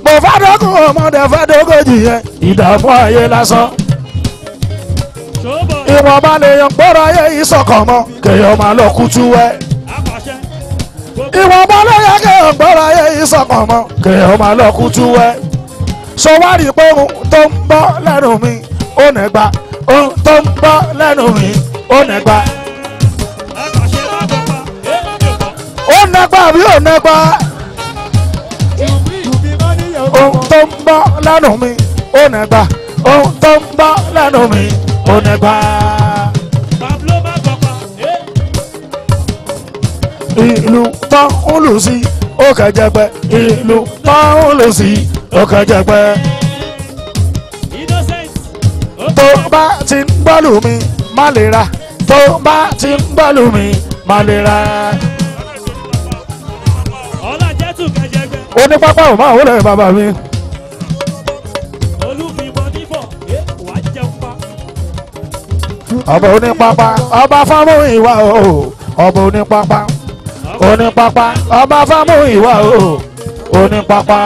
mo fẹ́ dogún mo dẹ̀ fẹ́ dógójì yẹn ìdààmú ayé lásán. ìwọ̀nba lè yan gbọ́dọ̀ ayé ìsọ̀kan mọ́ kéèyàn máa lọ kú tú wẹ́. ìwọ̀nba ló yẹ kéèyàn gbọ́dọ̀ ayé ìsọ̀kan mọ́ kéèyàn máa lọ kú tú wẹ́. sọ wá rí i pé ohun tó ń bọ́ lẹ́nu mi ó nẹ̀gbà ohun tó ń bọ́ lẹ́nu mi ó nẹ̀gbà. ó nẹ̀gbà bí ó nẹ̀gbà. ohun tó ń bọ́ lẹ́nu mi ó nẹ̀gbà ohun tó ń bọ́ lẹ́nu mi ó nẹ̀gbà. ìlú tó ń lù sí ó kẹjẹgbẹ ìlú tó ń lù sí ó kẹjẹgbẹ. tó bá ti ń gbọ́lù mi má lè ra tó bá ti ń gbọ́lù mi má lè ra. onípápá ò máa wọlé bàbá mi. ọba onípápá ọba fámú ìwà o ọba onípápá onípápá ọba fámú ìwà o onípápá.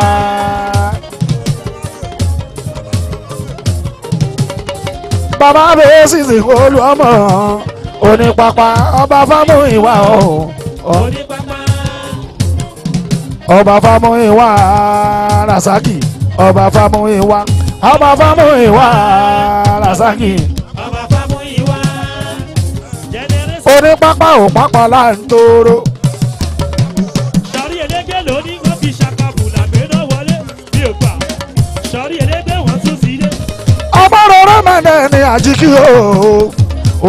bàbá bẹ́ẹ̀ sì sì olú ọmọ onípápá ọba Fámúyìwá o. Onípápá. Ọba Fámúyìwá Rasaki. Ọba Fámúyìwá. Ọba Fámúyìwá Rasaki. Ọba Fámúyìwá. Onípápá ò pápá láńtóró. Sọ̀rí elégbé lóní wọ́n fi ṣàkàbùlà gbé náà wọlé bí ò gbà. Sọ̀rí elégbé wọ́n tún sí ilé. Ọmọ rọrọ máa dẹni àjíkí o.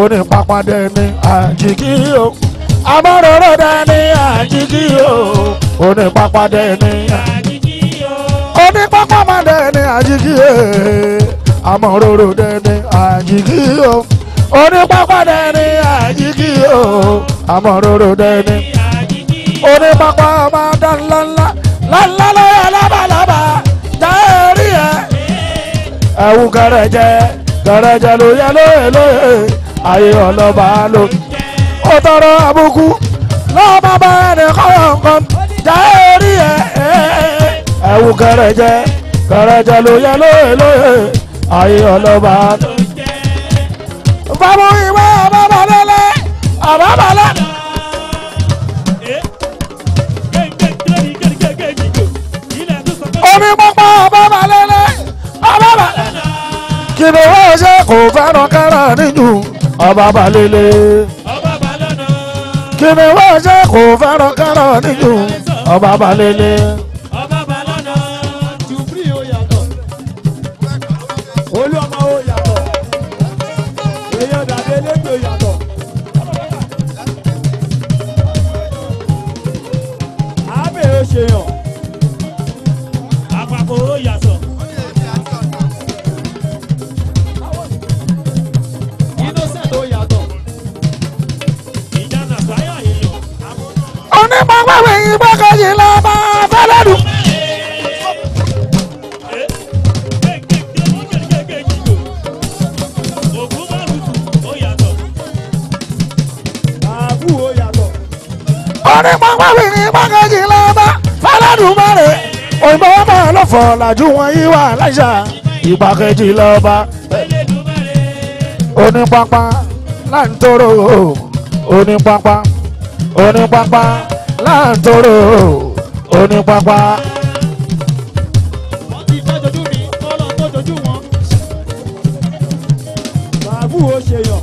Onípápá dẹni àjíkí o. Ọmọ rọrọ dẹni àjíkí o. Onípápá dẹni àjíkí o. Onípápá máa dẹni àjíkí o. Ọmọ rọrọ dẹni àjíkí o. Onípápá dẹni àjíkí o. Ọmọ rọrọ dẹni. Onípápá máa dá ńláńlá ńláńlá lọ́yà lábàlábà járí ẹ̀. Ẹ̀wù gẹ̀rẹ̀jẹ̀ gẹ̀rẹ̀jẹ̀ ló yẹ lóye ayé ọlọ́ba ló. Ó tọrọ àbùkù lọ́ọ́ bá ẹnì kọ̀ọ̀kan járí ẹ̀. Ẹ̀wù gẹ̀rẹ̀jẹ̀ gẹ̀rẹ̀jẹ̀ ló yẹ lóye ayé ọlọ́ba ló. Fámúyìwá àbábalẹ́lẹ́ àbábalẹ́. Onípápá àbábalẹ́lẹ́ àbábalẹ́. Kí ni wọ́n ṣe kò fẹ́ràn kẹ́ràn níjù àbábalẹ́lẹ́. Kí ni wọ́n ṣe kò fẹ́ràn kẹ́ràn níjù àbábalẹ́lẹ́. Jùbrí ó yàtọ̀, olú ọmọ ó yàtọ̀, èèyàn dàbí elégbè ó yàtọ̀. Àbẹ̀ ó ṣe yàn. Àpapọ̀ ó yàtọ̀. Innocent ó yàtọ̀. Ìjànà sáyà èèyàn. Onípápá wẹ̀yìn gbọ́kànjì lọ́ba fẹ́lẹ́dù. Ògún márùn-ún ó yàtọ̀. Àbú ó yàtọ̀. Onípápá wẹ̀yìn gbọ́kànjì lọ́ba fẹ́lẹ́dù mọ́rẹ̀. Òyìnbó máa lọ fọ̀ làjú wọn yí wà láṣà ìgbàkejì lọ́ba. Onípápá láńtóró onípápá onípápá láńtóró onípápá. Wọ́n ti fẹ́ dojú mi, kọ́lọ́ tó dojú wọn. Àbú ó ṣe yàn.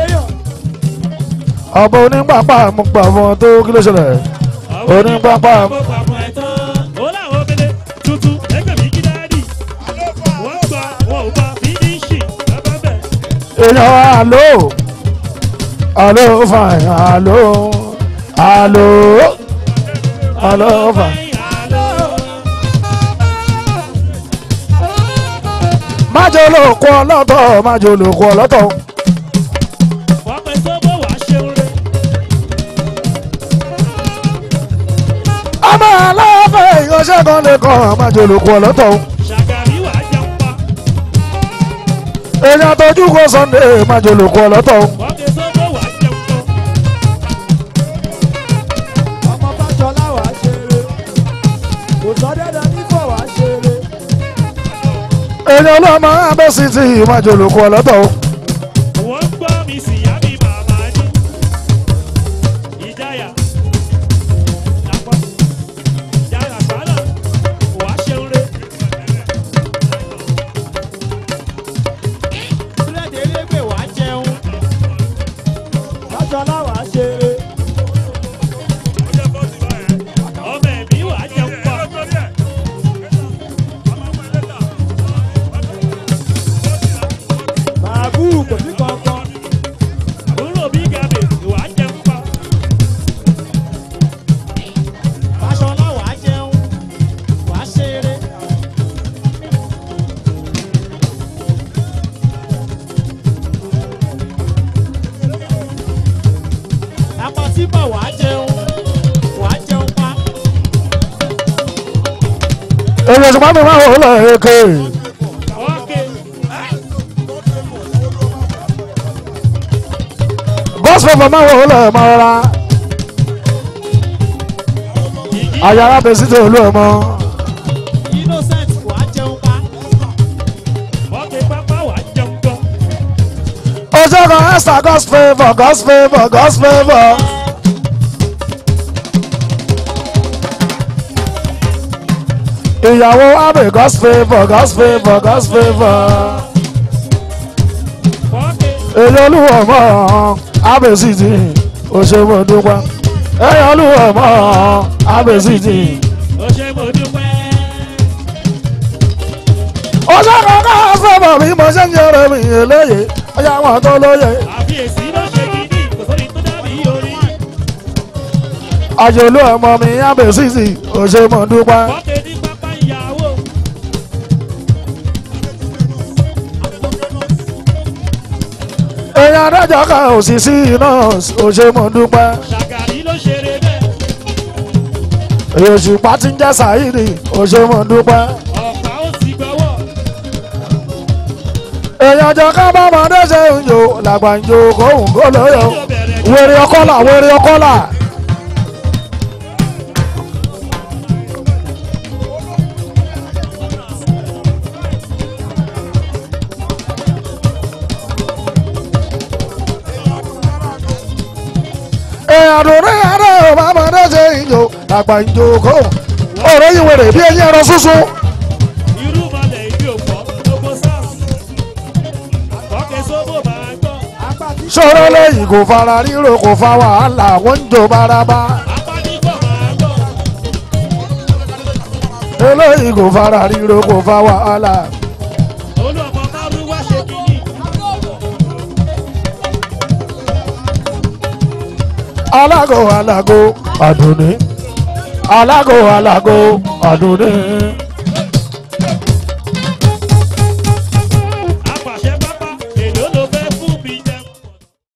Èèyàn. Ọba onípápá mo gbà fún ọ tó kí ló ṣẹlẹ̀. Onípápá Ó láwọn obìnrin tuntun ẹgbẹ́ mi kí dáàdì. Wọ́n gba wọn ò gba fínísì bàbá bẹ̀. èèyàn àlò àlò fàìn àlò àlò àlò fàìn. Májò lóko ọlọ́tọ̀ májò lóko ọlọ́tọ̀. Wọ́n pẹ́ sọ́bọ̀ wá ṣeun rẹ̀. Ọmọ aláfẹ́ ìyànṣẹ́ kan lè kọ́ májò lóko ọlọ́tọ̀. Ṣàgàrí wà jẹun pa. Èèyàn tójú kó Sunday májò lóko ọlọ́tọ̀. Wọ́n pẹ́ sọ́bọ̀ wá jẹun pa. Ọmọ Fáṣọlá wà á ṣeré. Kò sọ dẹ́dẹ́ nífọ̀ wà á ṣeré. Èèyàn lọ́mọ abẹ́sìtì májò lóko ọlọ́tọ̀. Wọ́n gbọ́ mi sì yá mi màmá ní. Ìjáyà. Àpọ̀. Ìjáyà sálà. Wà ṣeun rẹ̀. Búrẹ́dì elégbè wà á jẹun. Fáṣọlá wà á ṣeré. Ọmọ ẹ̀mí wà jẹun pa. Bàbú kò sí kankan. Àbúrò bí gàbè wà jẹun pa. Fáṣọlá wà á jẹun. Wà á ṣeré. Apàtìpà wà á jẹun. Wà á jẹun pa. Èèyàn ṣùgbọ́n mi máa wò ó lọ èké. Ọ̀kẹ́. Gospel for máa wò ó lọ ẹ̀mọ́ rárá. Àyàrá bẹ̀sítì olú ọmọ. Innocent wà á jẹun pa. Ọ̀kẹ́ pápá wà jẹun pa. ṣẹ́gun Esther God's favour God's favour God's favour. ìyàwó abe God's favour God's favour God's favour. èyí olúwo mọ́ abe sì ti òṣèlú dúpẹ́. èyí olúwo mọ́ abe sì ti. ọjọ́ kankan fẹ́bọ̀ bí mo ṣe ń yẹrẹ mi eléyè ọjà wọn tó lóye. àfiyèsí ló ṣe gidi kò sóri tó dàbí orí. àjòlú ọmọ mi abe sì ti òṣèlú dúpẹ́. wọ́kẹ́dí pápá ìyàwó. èèyàn adájọ́ kan òṣìṣì iná òṣèlú dúpẹ́. ṣàgàrí ló ṣeré bẹ́ẹ̀. èyí òṣùpá ti ń jẹ́ Saheed òṣèlú dúpẹ́. ọ̀pá ó ti gbọ́wọ́. èèyàn jọ ká bá ọmọdé ṣe ń jò làgbà ń jò kóhùn kó lóyò. wèrè ọkọlà wèrè ọkọlà. àdùnní àdó bàmọdé ṣe ń jò làgbà ń jò kóhùn. ọ̀rọ̀ yìí wèrè bí eyín ẹran súnsún. irú balẹ̀ ibi òpó gbogbo sáà. wọ́kẹ́ sóbò máa gbọ́. sọ̀rọ̀ lẹ́yìn kò fara ríro kò fa wàhálà wọ́n ń jò bárabá. apáníkọ̀ máa gbọ́. eléyìí kò fara ríro kò fa wàhálà. olú ọmọ márùn wá ṣe kínní. alágò alágò àdùnní alágò alágò àdùnní.